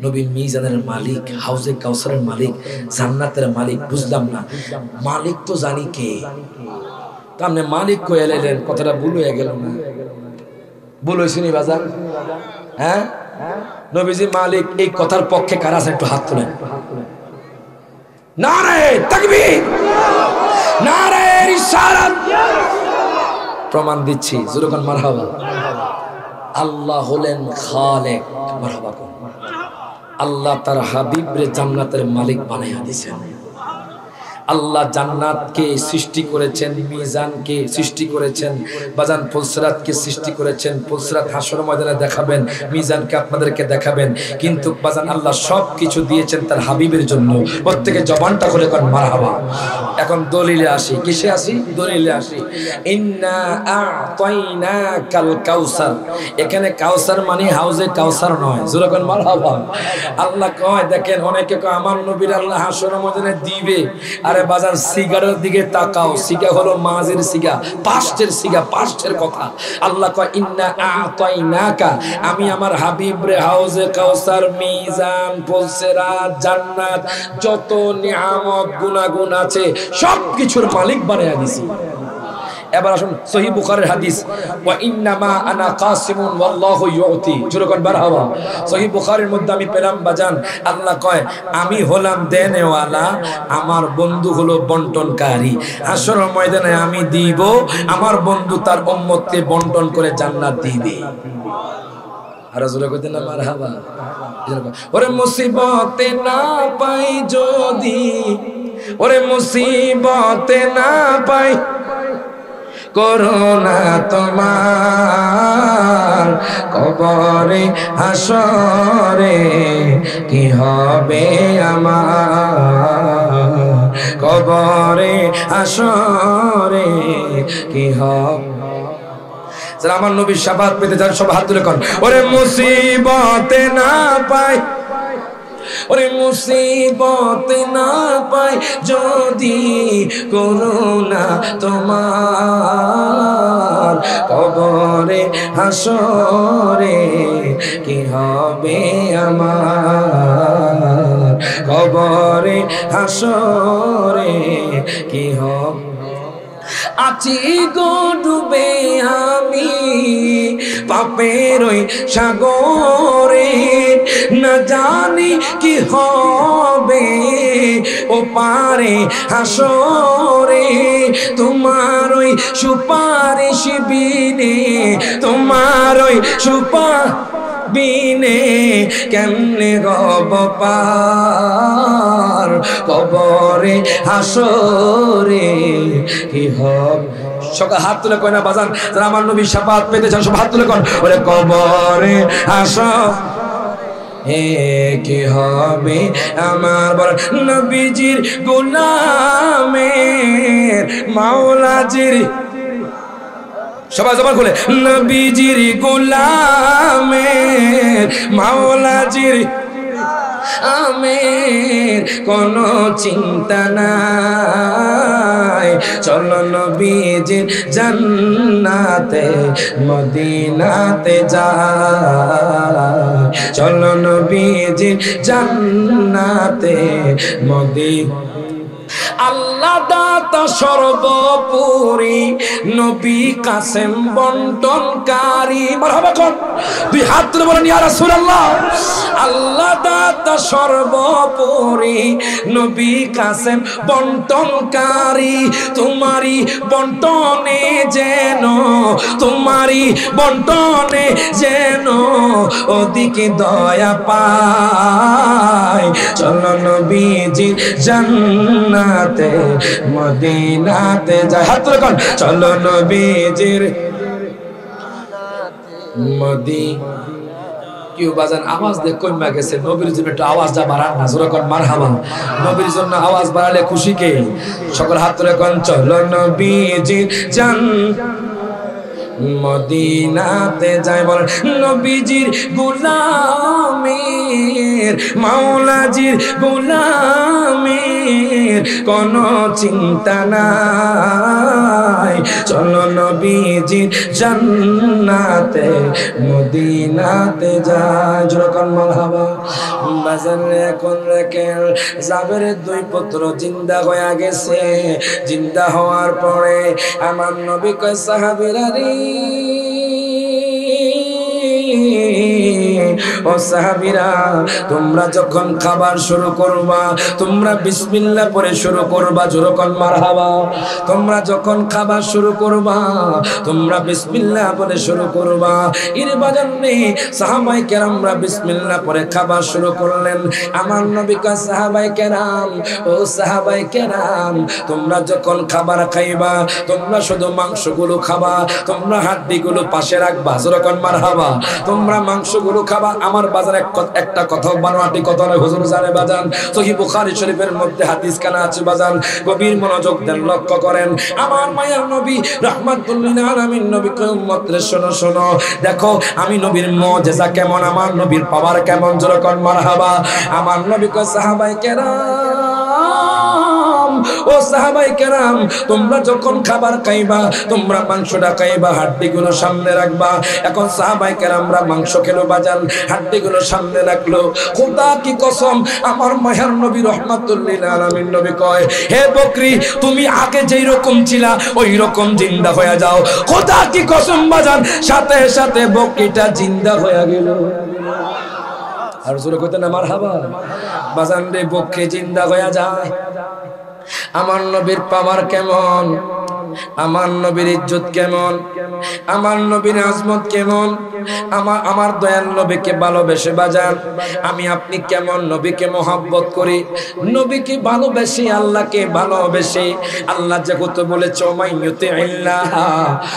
নবী মিজানের মালিক, হাউজে কাউসারের মালিক, জান্নাতের মালিক, বুঝলাম না। মালিক তো জানি কে, তামনে মালিক কই এলেন? কথাটা ভুল হয়ে গেল না? ভুল হইছে নি বাজার? হ্যাঁ, নবীজি মালিক এই কথার পক্ষে কারা আছে একটু হাত তোলেন। নারে তাকবীর, নারে রিসালাত। প্রমাণ দিচ্ছি, জোরকান মারহাবা। আল্লাহ হলেন খালেক, মারহাবা কোন। আল্লাহ তার হাবিবরে জান্নাতের মালিক বানাইয়া দিয়েছেন। আল্লাহ জান্নাতকে সৃষ্টি করেছেন, মিজানকে সৃষ্টি করেছেন, বাজান ফুলসিরাতকে সৃষ্টি করেছেন। ফুলসিরাত হাসর ময়দানে দেখাবেন, মিজানকে আপনাদেরকে দেখাবেন। কিন্তু বাজান আল্লাহ সব কিছু দিয়েছেন তার হাবিবের জন্য। প্রত্যেকে জবানটা খুলে কোন মারহাবা। এখন দলিলে আসি, কিসে আসি? দলিলে আসি। ইন্না আ'তাইনাকাল কাউসার। এখানে কাউসার মানে হাউজে কাউসার নয়। জোরে কোন মারহাবা। আল্লাহ কয় দেখেন অনেকে কয় আমার নবীর আল্লাহ হাসর ময়দানে দিবে। আরে বাজার সিগারের দিকে তাকাও, সিগা হলো মাজির সিগা, পাস্টের সিগা, পাস্টের কথা। আল্লাহ কয় ইন্না আ'তাইনাকা, আমি আমার হাবিব রে হাউজে কাউসার, মিজান, ফুলসিরাত, জান্নাত, যত নিয়ামত গুনাহগুন আছে সব কিছুর মালিক বানায়া দিছি। এবার আসুন সহিহ বুখারীর হাদিস, ওয়া ইন্নামা আনা কাসিমুন ওয়াল্লাহু ইউতি। জোরকান বারহাবা। সহিহ বুখারীর মধ্যে আমি পেলাম বাজান আল্লাহ কয় আমি হলাম দেনেওয়ালা, আমার বন্ধু হলো বন্টনকারী। হাসর ময়দানে আমি দিব, আমার বন্ধু তার উম্মতকে বন্টন করে জান্নাত দিবে। আর জোরে কইতে না মারহাবা। ওরে মুসিবতে না পাই যদি, ওরে মুসিবতে না পাই করোনা তোমার কবরে হাসরে কি হবে আমার কবরে হাসরে কি হবে যারা আমার নবীর শাফাত পেতে চান সব হাত তুলে কোন ওরে মুসিবতে না পাই ওরে মুসিবতে না পাই যদি করোনা তোমার কবরে হাসরে কি হবে আমার কবরে হাসরে কি হবে আছি গো ডুবে আমি পাপের ওই সাগরে না জানি কি হবে ও পারে হাসরে তোমার ওই সুপারিশ বিনে তোমার ওই বিনে কেমনে গব পার কবরে হাসরে কি হবে সকাল হাত তুলে কয় না বাজান যারা আমার নবীর শাফাত পেতে চান সব হাত তুলে কন ওরে কবরে হাসরে কি হবে আমার বল নবীজির গোলামের মাওলাজির সবাই জবান খুলে নবীজির গোলামের মাওলাজির আমের কোনো চিন্তা নাই চলো নবীজির জান্নাতে মদিনাতে যাই চলো নবীজির জান্নাতে মদিনা আল্লাহ দাতা সর্বোপরি নবী কাসেম বন্টনকারী মারহাবা কোন দুই হাত তুলে বলেন ইয়া রাসূলুল্লাহ আল্লাহ দাতা সর্বোপরি নবী কাসেম বন্টনকারী তোমারই বন্টনে যেন তোমারই বন্টনে যেন ওদিকে দয়া পায় চলো নবীজির জান্নাতে মদিনাতে যাই হাত তুলে কোন চলো নবীজির মদিনা কেউ বাজান আওয়াজ দিয়ে কইমা গেছে নবীর জন্য একটু আওয়াজটা বাড়ান না জোরে কোন মারহাবা নবীর জন্য আওয়াজ বাড়ালে খুশি কে সকল হাত তুলে কোন চলো নবীজির মদিনাতে যাই বল নবীজির গোলামের মাওলাজির গোলামের কোনো চিন্তা নাই চলো নবীজির জান্নাতে মদিনাতে যাই যখন মারহাবা বাজারে কোন রেখেল জাবেরের দুই পুত্র জিন্দা হয়ে গেছে জিন্দা হওয়ার পরে আমার নবী কয় সাহাবীরা রে ও সাহাবীরা তোমরা যখন খাবার শুরু করবা তোমরা বিসমিল্লাহ পড়ে শুরু করবা যখন মারহাবা তোমরা যখন খাবার শুরু করবা তোমরা বিসমিল্লাহ পড়ে শুরু করবা এর বাজনে সাহাবায়ে কেরামরা বিসমিল্লাহ পড়ে খাবার শুরু করলেন আমার নবী কয় সাহাবায়ে কেরাম ও সাহাবায়ে কেরাম তোমরা যখন খাবার খাইবা তোমরা শুধু মাংসগুলো খাবা তোমরা হাড্ডিগুলো পাশে রাখবা যখন মারহাবা তোমরা মাংসগুলো খাবা আমার বাজার একটা কথা বানোয়াটি কথা নয় হুজুর জানে বাজান সহিহ বুখারী শরীফের মধ্যে হাদিস কানা আছে বাজান গভীর মনোযোগ দেন লক্ষ্য করেন আমার মায়ার নবী রাহমাতুল লিল আলামিন নবী কে উম্মত রে শোনো শোনো দেখো আমি নবীর মুজিজা কেমন আমার নবীর পাওয়ার কেমন যখন মারহাবা আমার নবী কয় সাহাবায়ে কেরাম ও সাহাবায়ে কেরাম তোমরা যখন খাবার খাইবা তোমরা মাংসটা খাইবা হাড্ডিগুলো সামনে রাখবা এখন সাহাবায়ে কেরামরা মাংস খেলো বাজান হাড্ডিগুলো সামনে রাখলো খোদা কি কসম আমার মায়ার নবী রাহমাতুল লিল আলামিন নবী কয় হে বকরি তুমি আগে যেই রকম ছিলা ওই রকম জিন্দা হয়ে যাও খোদা কি কসম বাজান সাথে সাথে বকরিটা জিন্দা হয়ে গেল আর জোরে কইতে না মারহাবা বাজান রে বকরি জিন্দা হয়ে যায় আমার নবীর পাওয়ার কেমন আমার নবীর ইজ্জত কেমন, আমার নবীর আজমত কেমন, আমার দয়াল নবীকে ভালোবেসে বাজান আমি আপনি কেমন নবীকে মহব্বত করি। নবীকে ভালোবেসে আল্লাহকে ভালোবেসে আল্লাহ জগত বলেছে মাইয়ুতি আল্লাহ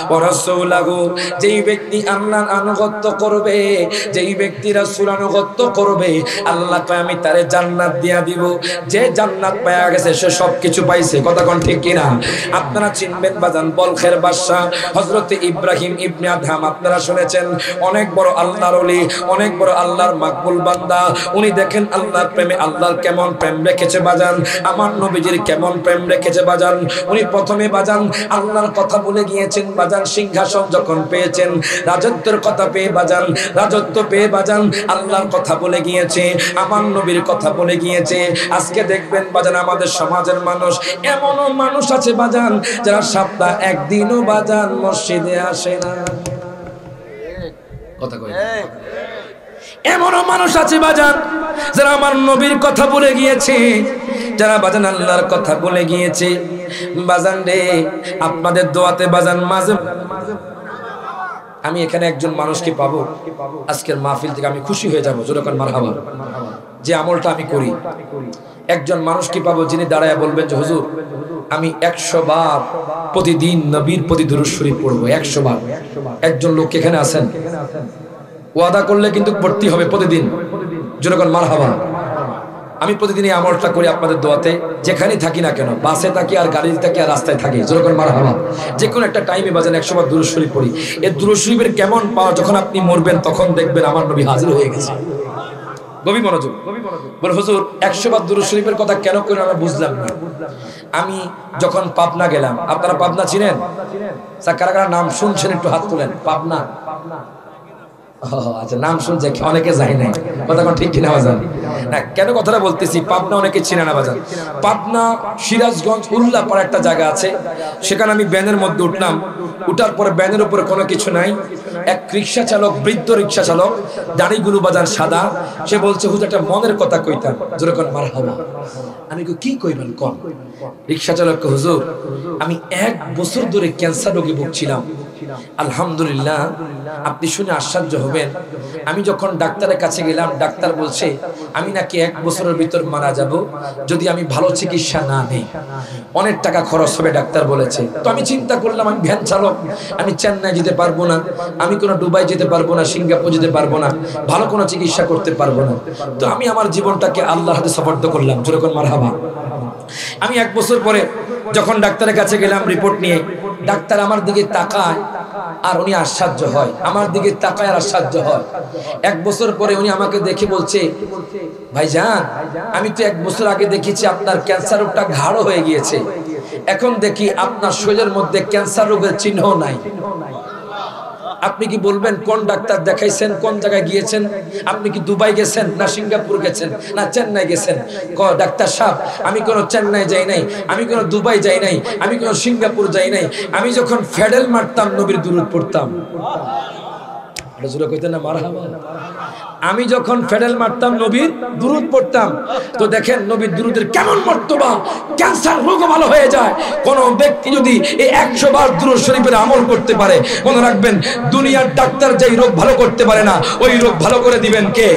ওয়া রাসূলহু, যেই ব্যক্তি আল্লাহর আনুগত্য করবে, যেই ব্যক্তি রাসূল আনুগত্য করবে, আল্লাহ কয় আমি তারে জান্নাত দিয়া দিব। যে জান্নাত পায়া গেছে সে সবকিছু পাইছে। কথা কোন ঠিক কিনা? আপনারা চিনবেন বাজান বলখের বাদশা হযরত ইব্রাহিম ইবনে আদহাম, আপনারা শুনেছেন অনেক বড় আল্লাহর ওলি, অনেক বড় আল্লাহর মাকবুল বান্দা। উনি দেখেন আল্লাহর প্রেমে আল্লাহর কেমন প্রেম রেখেছে বাজান, আমার নবীজির কেমন প্রেম রেখেছে বাজান। উনি প্রথমে বাজান আল্লাহর কথা বলে গিয়েছেন বাজান, সিংহাসন যখন পেয়েছেন, রাজত্বের কথা পেয়ে বাজান, রাজত্ব পেয়ে বাজান আল্লাহর কথা বলে গিয়েছে, আমার নবীর কথা বলে গিয়েছে। আজকে দেখবেন বাজান আমাদের সমাজের মানুষ, এমনও মানুষ আছে বাজান যারা সপ্তাহ একদিনও বাজান মসজিদে আসে না। কথা কই, এমনও মানুষ আছে বাজান যারা আমার নবীর কথা বলে গিয়েছে, যারা বাজান আল্লাহর কথা বলে গিয়েছে। বাজান রে আপনাদের দোয়াতে বাজান মাঝে আমি এখানে একজন মানুষকে পাবো, আজকের মাহফিল থেকে আমি খুশি হয়ে যাবো, যেরকম মারহাবা, যে আমলটা আমি করি। একজন মানুষকে পাবো যিনি দাঁড়ায় বলবেন যে হুজুর আমি 100 বার প্রতিদিন নবীর প্রতি দুরূদ শরীফ পড়বো, 100 বার। একজন লোক এখানে আছেন, ওয়াদা করলে কিন্তু পড়তে হবে প্রতিদিন, যেরকম মারহাবা। আমি প্রতিদিন এই আমলটা করি আপনাদের দোয়াতে, যেখানেই থাকি না কেন, বাসে থাকি আর গাড়িতে থাকি আর রাস্তায় থাকি, যেরকম মারহাবা, যে কোনো একটা টাইমে বাজান 100 বার দুরূদ শরীফ পড়ি। এই দুরূদ শরীফের কেমন পাওয়া, যখন আপনি মরবেন তখন দেখবেন আমার নবী হাজির হয়ে গেছে। গভীর মনোযোগ। বলে হুজুর 100 বার দুরূদ শরীফের কথা কেন করে আমরা বুঝলাম না। আমি যখন পাবনা গেলাম, আপনারা পাবনা চিনেন? কারা কারা নাম শুনছেন একটু হাত তোলেন। পাবনা, আচ্ছা নাম শুনছে অনেকে যায় নাই, কথা ঠিক কিনা বাজান? না কেন কথাটা বলতেছি, পাবনা অনেকে চিনে না বাজান। পাবনা সিরাজগঞ্জ উল্লাপাড়া একটা জায়গা আছে, সেখানে আমি ব্যানের মধ্যে উঠলাম। উঠার পরে ব্যানের উপরে কোনো কিছু নাই, এক রিক্সা চালক, বৃদ্ধ রিক্সা চালক, দাড়িগুলো বাজান সাদা, সে বলছে হুজুর একটা মনের কথা কইতাম, যেরকম মারহাবা। আমি কি কইবেন কোন? রিক্সা চালককে হুজুর আমি 1 বছর ধরে ক্যান্সার রোগে ভুগছিলাম, আলহামদুলিল্লাহ আপনি শুনে আশ্চর্য হবেন, আমি যখন ডাক্তারের কাছে গেলাম ডাক্তার বলছে আমি নাকি 1 বছরের ভিতর মারা যাব যদি আমি ভালো চিকিৎসা না নেই, অনেক টাকা খরচ হবে ডাক্তার বলেছে। তো আমি চিন্তা করলাম আমি ভ্যান চালক, আমি চেন্নাই যেতে পারবো না, আমি কোনো দুবাই যেতে পারবো না, সিঙ্গাপুর যেতে পারবো না, ভালো কোনো চিকিৎসা করতে পারবো না। তো আমি আমার জীবনটাকে আল্লাহর হাতে সুপর্দ করলাম, যেরকম মারহাবা। আমি 1 বছর পরে যখন ডাক্তারের কাছে গেলাম রিপোর্ট নিয়ে, ডাক্তার আমার দিকে তাকায় আর উনি আশ্চর্য হয়, আমার দিকে তাকায় আর আশ্চর্য হয়। 1 বছর পরে উনি আমাকে দেখে বলছে ভাইজান আমি তো 1 বছর আগে দেখেছি আপনার ক্যান্সার রোগটা গাঢ় হয়ে গিয়েছে, এখন দেখি আপনার শরীরের মধ্যে ক্যান্সার রোগের চিহ্ন নাই। আপনি কি বলবেন কোন ডাক্তার দেখাইছেন, কোন জায়গায় গিয়েছেন? আপনি কি দুবাই গেছেন না সিঙ্গাপুর গেছেন না চেন্নাই গেছেন? ডাক্তার সাহেব আমি কোনো চেন্নাই যাই নাই, আমি কোনো দুবাই যাই নাই, আমি কোনো সিঙ্গাপুর যাই নাই, আমি যখন ফেডেল মারতাম নবীর দুরূদ পড়তাম। আমি যখন ফেডেল মারতাম নবীর দুরূদ পড়তাম। তো দেখেন নবীর দুরূদের কেমন মর্তবা, ক্যান্সার রোগও ভালো হয়ে যায়। কোন ব্যক্তি যদি এই 100 বার দুরূদ শরীফের আমল করতে পারে, মনে রাখবেন দুনিয়ার ডাক্তার যেই রোগ ভালো করতে পারে না, ওই রোগ ভালো করে দিবেন কে?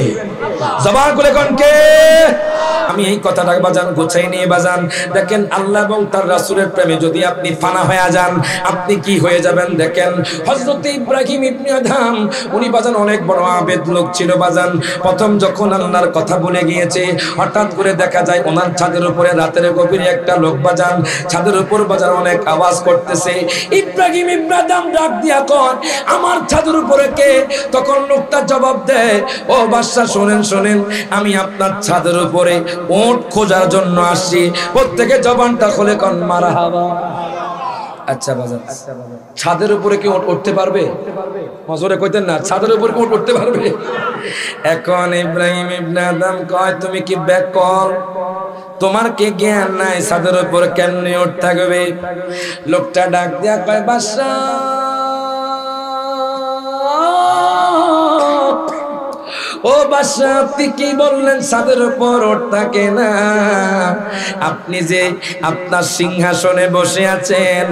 জবান খুলে কোন কে? আমি এই কথাটা বাজান গোছাই নিয়ে বাজান, দেখেন আল্লাহ এবং তার রাসূলের প্রেমে যদি আপনি ফানা হয়ে যান, আপনি কি হয়ে যাবেন দেখেন। হযরত ইব্রাহিম ইবনে আদহাম উনি বাজান অনেক বড় আবেদ লোক ছিল বাজান। প্রথম যখন আল্লাহর কথা বলে গিয়েছে, হঠাৎ করে দেখা যায় ওনার ছাদের উপরে রাতের গভীরে একটা লোক বাজান ছাদের উপর বাজার অনেক আওয়াজ করতেছে। ইব্রাহিম ইবনে আদহাম ডাক দিয়া কন আমার ছাদের উপরে কে? তখন লোকটা জবাব দেয় ও বাদশা শুনেন শুনেন, আমি আপনার ছাদের উপরে ওট খোঁজার জন্য আসছি। প্রত্যেকে জবানটা খুলে কোন মারহাবা। আচ্ছা বাজান ছাদের উপরে কি উঠতে পারবে? মজরে কইতেন না, ছাদের উপরে কি উঠতে পারবে? এখন ইব্রাহিম ইবনে আদম কয় তুমি কি বেকল, তোমার কি জ্ঞান নাই? ছাদের উপরে কেমনে উঠতে থাকবে? লোকটা ডাক দিয়া কয় বাদশা ও ও বাদশা আপনি কি বললেন ছাদের উপর ওঠ থাকে না? আপনি যে আপনার সিংহাসনে বসে আছেন,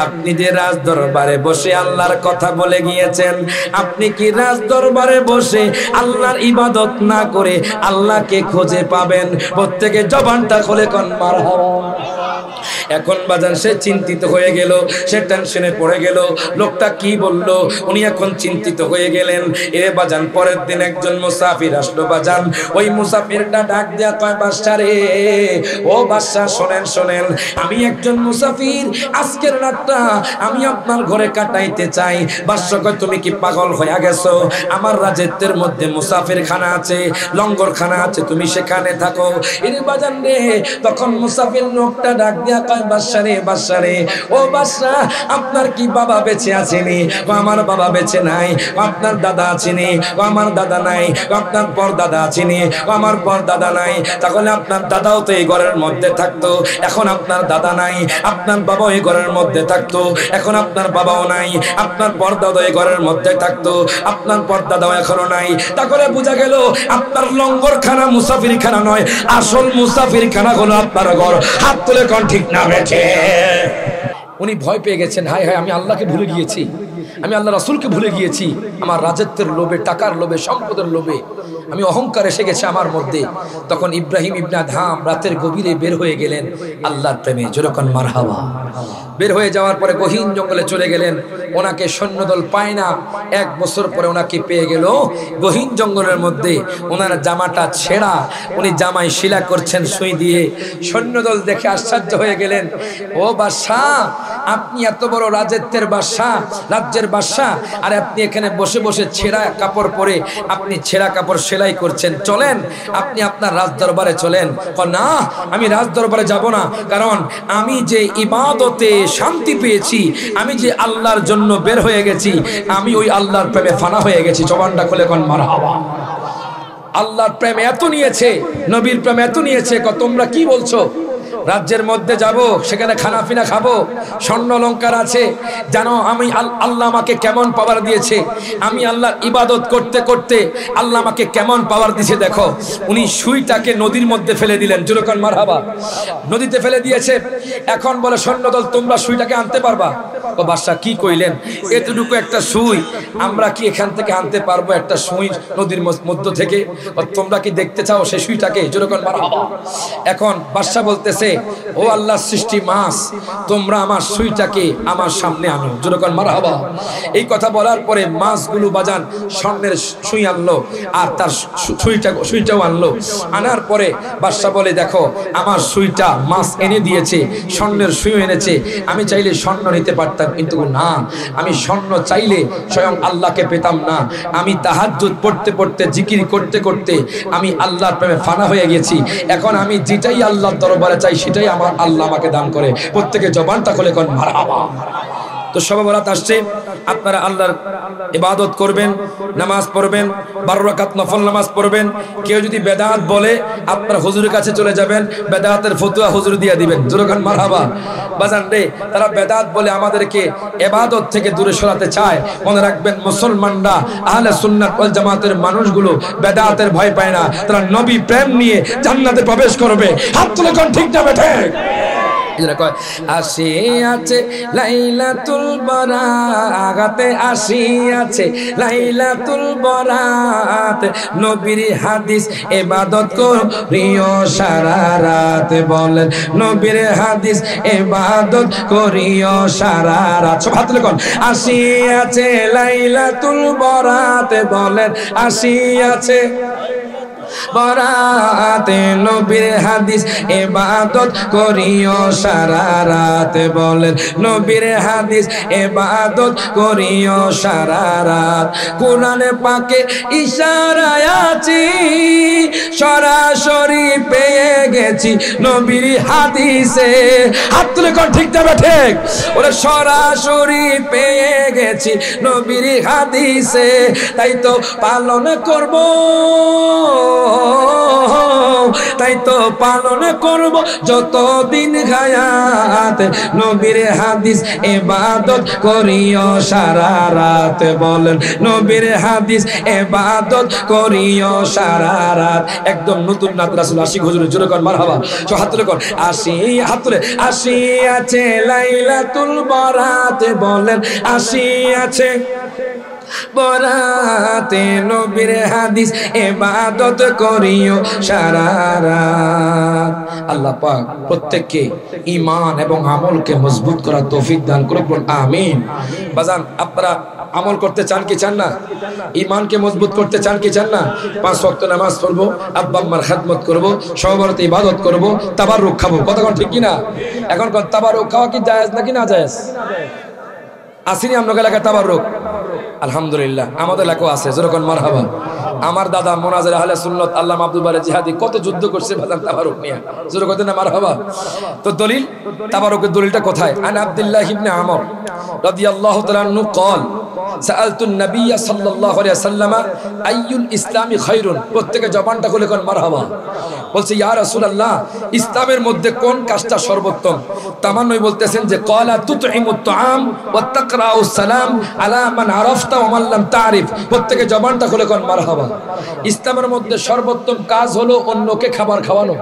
আপনি যে রাজ দরবারে বসে আল্লাহর কথা বলে গিয়েছেন, আপনি কি রাজ দরবারে বসে আল্লাহর ইবাদত না করে আল্লাহকে খুঁজে পাবেন? প্রত্যেকে জবানটা খুলে কোন মারহাবা। এখন বাজান সে চিন্তিত হয়ে গেল, সে টেনশনে পড়ে গেল, লোকটা কি বললো উনি এখন চিন্তিত হয়ে গেলেন। এ বাজান পরের দিন একজন মুসাফির আসলো বাজান, ওই মুসাফিরটা ডাক দেয়া কয় বাদশা রে, ও বাদশা শোনেন শোনেন, আমি একজন মুসাফির, আজকের রাতটা আমি আপনার ঘরে কাটাইতে চাই। বাদশা কয় তুমি কি পাগল হয়ে গেছো? আমার রাজত্বের মধ্যে মুসাফির খানা আছে, লঙ্গর খানা আছে, তুমি সেখানে থাকো। এর বাজান রে তখন মুসাফির লোকটা ডাক দেয়া কয় বাদশা রে, বাদশা রে, ও বাদশা আপনার কি বাবা বেঁচে আছেনি? আমার বাবা বেঁচে নাই। আপনার দাদা আছেনি? আমার দাদা নাই। আপনার পরদাদা আছেনি? আমার পরদাদা নাই। তাহলে আপনার দাদাও তো এই ঘরের মধ্যে থাকতো, এখন আপনার দাদা নাই। আপনার বাবাও এই ঘরের মধ্যে থাকতো, এখন আপনার বাবাও নাই। আপনার পরদাদা এই ঘরের মধ্যে থাকতো, আপনার পরদাদাও এখনো নাই। তাহলে বোঝা গেল আপনার লঙ্গর খানা মুসাফির খানা নয়, আসল মুসাফির খানা হলো আপনার ঘর। হাত তুলে কোন ঠিক না বেঠে? উনি ভয় পেয়ে গেছেন, হায় হায় আমি আল্লাহকে ভুলে গিয়েছি, আমি আল্লাহ রাসূলকে ভুলে গিয়েছি। আমার রাজত্বের লোভে, টাকার লোভে, সম্পদের লোভে আমি অহংকার এসে গেছে আমার মধ্যে। তখন ইব্রাহিম ইবনে আদহাম রাতের গভীরে বের হয়ে গেলেন আল্লাহর প্রেমে, যেরকম মারহাবা। বের হয়ে যাওয়ার পরে গহীন জঙ্গলে চলে গেলেন। ওনাকে সৈন্যদল পায় না, 1 বছর পরে ওনাকে পেয়ে গেল গহীন জঙ্গলের মধ্যে। ওনার জামাটা ছেঁড়া, উনি জামায় শিলা করছেন সুই দিয়ে। সৈন্যদল দেখে আশ্চর্য হয়ে গেলেন, ও বাদশা আপনি এত বড় রাজত্বের বাদশা, রাজ্যের বাদশা, আর আপনি এখানে বসে বসে ছেঁড়া কাপড় পরে আপনি ছেঁড়া কাপড় সেলাই করছেন, চলেন আপনি আপনার রাজ দরবারে চলেন। না আমি রাজ দরবারে যাব না, কারণ আমি যে ইবাদতে শান্তি পেয়েছি, আমি যে আল্লাহর জন্য বের হয়ে গেছি, আমি ওই আল্লাহর প্রেমে ফানা হয়ে গেছি। জবানটা খুলে কোন মারহাবা। আল্লাহর প্রেম এত নিয়েছে, নবীর প্রেম এত নিয়েছে, তোমরা কি বলছো? রাজ্যের মধ্যে যাব, সেখানে খানা পিনা খাবো, স্বর্ণ অলংকার আছে, জানো আমি আল্লাহ আমাকে কেমন পাওয়ার দিয়েছে, আমি আল্লাহর ইবাদত করতে করতে আল্লাহ আমাকে কেমন পাওয়ার দিয়েছে দেখো। উনি সুইটাকে নদীর মধ্যে ফেলে দিলেন, যেরকম মারহাবা। নদীতে ফেলে দিয়েছে। এখন বলে সৈন্যদল তোমরা সুইটাকে আনতে পারবা? ও বাদশা কি কইলেন, এতটুকু একটা সুই আমরা কি এখান থেকে আনতে পারবো? একটা সুই নদীর মধ্য থেকে, তোমরা কি দেখতে চাও সেই সুইটাকে? যেরকম মারহাবা। এখন বাদশা বলতেছে, ও আল্লাহ সৃষ্টি মাছ, তোমরা আমার সুইটাকে আমার সামনে আনো। যেরকম মারহাবা। এই কথা বলার পরে মাছগুলো বাজান স্বর্ণের সুই আনলো, আর তার সুইটাও আনলো। আনার পরে বাদশা বলে, দেখো আমার সুইটা মাছ এনে দিয়েছে, স্বর্ণের সুই এনেছে। আমি চাইলে স্বর্ণ নিতে পারতাম, কিন্তু না, আমি স্বর্ণ চাইলে স্বয়ং আল্লাহকে পেতাম না। আমি তাহাজ্জুদ পড়তে পড়তে, জিকির করতে করতে আমি আল্লাহর প্রেমে ফানা হয়ে গেছি। এখন আমি যেটাই আল্লাহর দরবারে চাই সেটাই আমার আল্লাহ আমাকে দান করে। প্রত্যেকে জবানটা খুলে কোন মারহাবা। তো সবে বরাত আসছে, আপনারা আল্লাহর ইবাদত করবেন, নামাজ পড়বেন, 12 রাকাত নফল নামাজ পড়বেন। কেউ যদি বেদাত বলে আপনারা হুজুরের কাছে চলে যাবেন, বেদাতের ফতোয়া হুজুর দিয়ে দিবেন। জোরকান মারহাবা। বাজান রে, তারা বেদাত বলে আমাদেরকে ইবাদত থেকে দূরে সরাতে চায়। মনে রাখবেন, মুসলমানরা, আহলে সুন্নাত ওয়াল জামাতের মানুষগুলো বেদাতের ভয় পায় না, তারা নবী প্রেম নিয়ে জান্নাতে প্রবেশ করবে। হাত তুলে কোন ঠিক না বেঠে? আসিয়াছে লাইলাতুল বরাতে, আসিয়াছে লাইলাতুল বরাত, নবীর হাদিস ইবাদত করিও সারা রাত। বলেন নবীর হাদিস ইবাদত করিও সারা রাত। সব হাত তুলে কোন আসিয়াছে লাইলাতুল বরাতে, বলেন আসিয়াছে বরাতে, নবীর হাদিস ইবাদত করিও সারা রাত। বলেন নবীর হাদিস ইবাদত করিও সারা রাত। কোরআনে পাকে ইশারায় আছি, সরাসরি পেয়ে গেছি নবীর হাদিসে। হাত তুলে কোন ঠিক না ঠিক? ওরে সরাসরি পেয়ে গেছি নবীর হাদিসে, তাই তো পালন করব তাই তো পালন করব যতদিন হায়াত। নবীর হাদিস ইবাদত করিও সারা রাত, বলেন নবীর হাদিস ইবাদত করিও সারা রাত। একদম নতুন নাত রাসূল আশিক হুজুরের জোরে কর মারহাবা। সব হাত তুলে কর আসি, হাত তুলে আসি আছে লাইলাতুল বরাত, বলেন আসি আছে বরাতে নবীর হাদিস ইবাদত করিও সারা রাত। আল্লাহ পাক প্রত্যেককে ঈমান এবং আমলকে মজবুত করার তৌফিক দান করুন, আমিন। বাজান, আপনারা আমল করতে চান কি চান না? ঈমানকে মজবুত করতে চান কি চান না? 5 ওয়াক্ত নামাজ পড়বো, আব্বা আম্মার খেদমত করব, সহবরত ইবাদত করব, তাবাররুক খাবো। কথা কোন ঠিক কি না? এখন কোন তাবাররুক খাওয়া কি জায়েজ নাকি না জায়েজ? আসেনি আপনাদের এলাকায় তাবাররুক? আলহামদুলিল্লাহ, আমাদের এলাকাও আছে, যেরকম মারহাবা। আমার দাদা মোনাজের আহলে সুন্নাত আল্লামা আব্দুল বারী জিহাদি কত যুদ্ধ করছে বাজান তাবারুক নিয়ে, যেরকম না মারহাবা। তো দলিল, তাবারুকের দলিলটা কোথায়? আন আব্দুল্লাহ ইবনে আমর রাদিয়াল্লাহু তাআলা আনহু قال سألت النبي صلى الله عليه وسلم أي الإسلام خير। প্রত্যেকে জবানটা খুলে কোন মারহাবা। বলছে ইয়া রাসূলুল্লাহ, ইসলামের মধ্যে কোন কাজটা সর্বোত্তম? তামান্নই বলতেছেন যে ক্বালা তুতঈমুত তাআম ওয়া তাকরাউস সালাম আলা মান আরাফতা ওয়া মান লাম তারিফ। প্রত্যেকে জবানটা খুলে কোন মারহাবা। ইসলামের মধ্যে সর্বোত্তম কাজ হলো অন্যকে খাবার খাওয়ানো।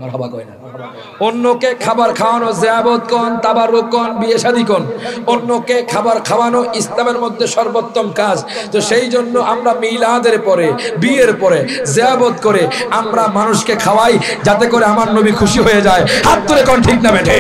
মারহাবা কয় না? অন্যকে খাবার খাওয়ানো, জিয়াবত কোন, তাবাররুক কোন, বিয়ে শাদী কোন, অন্যকে খাবার খাওয়ানো ইসলামের মধ্যে সর্বোত্তম কাজ। তো সেই জন্য আমরা মিলাদের পরে, বিয়ের পরে জিয়াবত করে আমরা মানুষকে খাওয়াই, যাতে করে আমার নবী খুশি হয়ে যায়। হাত তুলে কোন ঠিক না বেঠে?